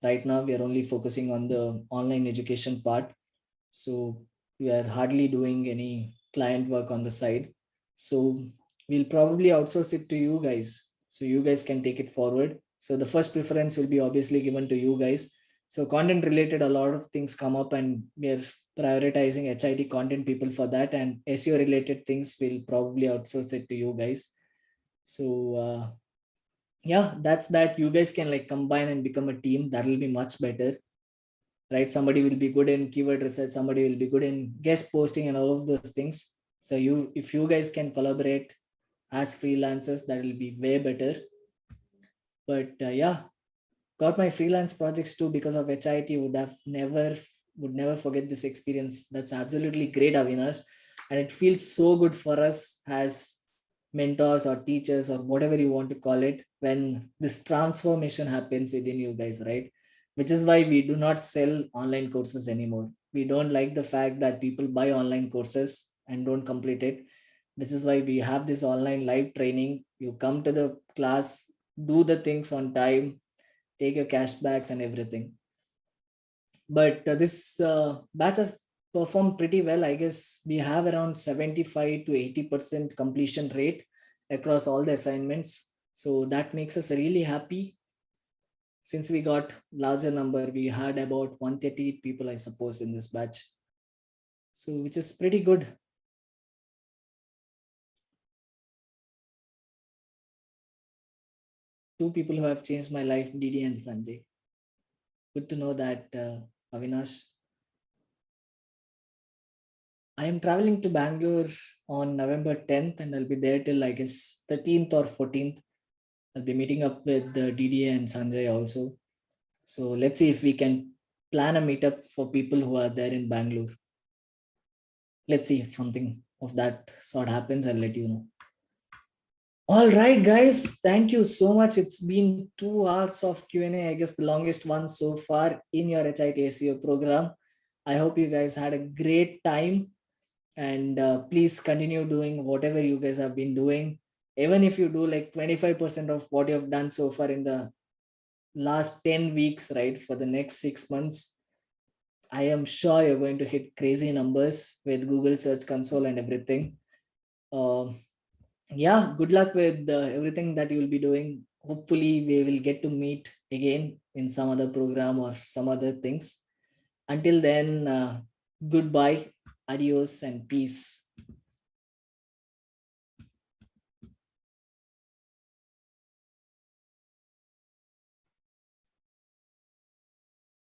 right now. We are only focusing on the online education part. So we are hardly doing any client work on the side. So we'll probably outsource it to you guys. So you guys can take it forward. So the first preference will be obviously given to you guys. So content related, a lot of things come up and we're prioritizing HIT content people for that, and SEO related things will probably outsource it to you guys. So yeah, that's that. You guys can like combine and become a team. That will be much better, right? Somebody will be good in keyword research, somebody will be good in guest posting and all of those things. So if you guys can collaborate as freelancers, that will be way better. But yeah, got my freelance projects too because of HIT. Would never forget this experience. That's absolutely great, Avinash. And it feels so good for us as mentors or teachers or whatever you want to call it when this transformation happens within you guys, right? Which is why we do not sell online courses anymore. We don't like the fact that people buy online courses and don't complete it. This is why we have this online live training. You come to the class, do the things on time, take your cashbacks and everything. But this batch has performed pretty well. I guess we have around 75 to 80% completion rate across all the assignments. So that makes us really happy. Since we got larger number, we had about 130 people, I suppose, in this batch. So which is pretty good. Two people who have changed my life, Didi and Sanjay. Good to know that, Avinash. I am traveling to Bangalore on November 10th and I'll be there till I guess 13th or 14th. I'll be meeting up with DDA and Sanjay also. So let's see if we can plan a meetup for people who are there in Bangalore. Let's see if something of that sort happens. I'll let you know. All right, guys. Thank you so much. It's been 2 hours of Q&A. I guess the longest one so far in your HIT SEO program. I hope you guys had a great time. And please continue doing whatever you guys have been doing. Even if you do like 25% of what you have done so far in the last 10 weeks, right, for the next 6 months, I am sure you're going to hit crazy numbers with Google Search Console and everything. Yeah, good luck with everything that you'll be doing. Hopefully we will get to meet again in some other program or some other things. Until then, goodbye, adios, and peace.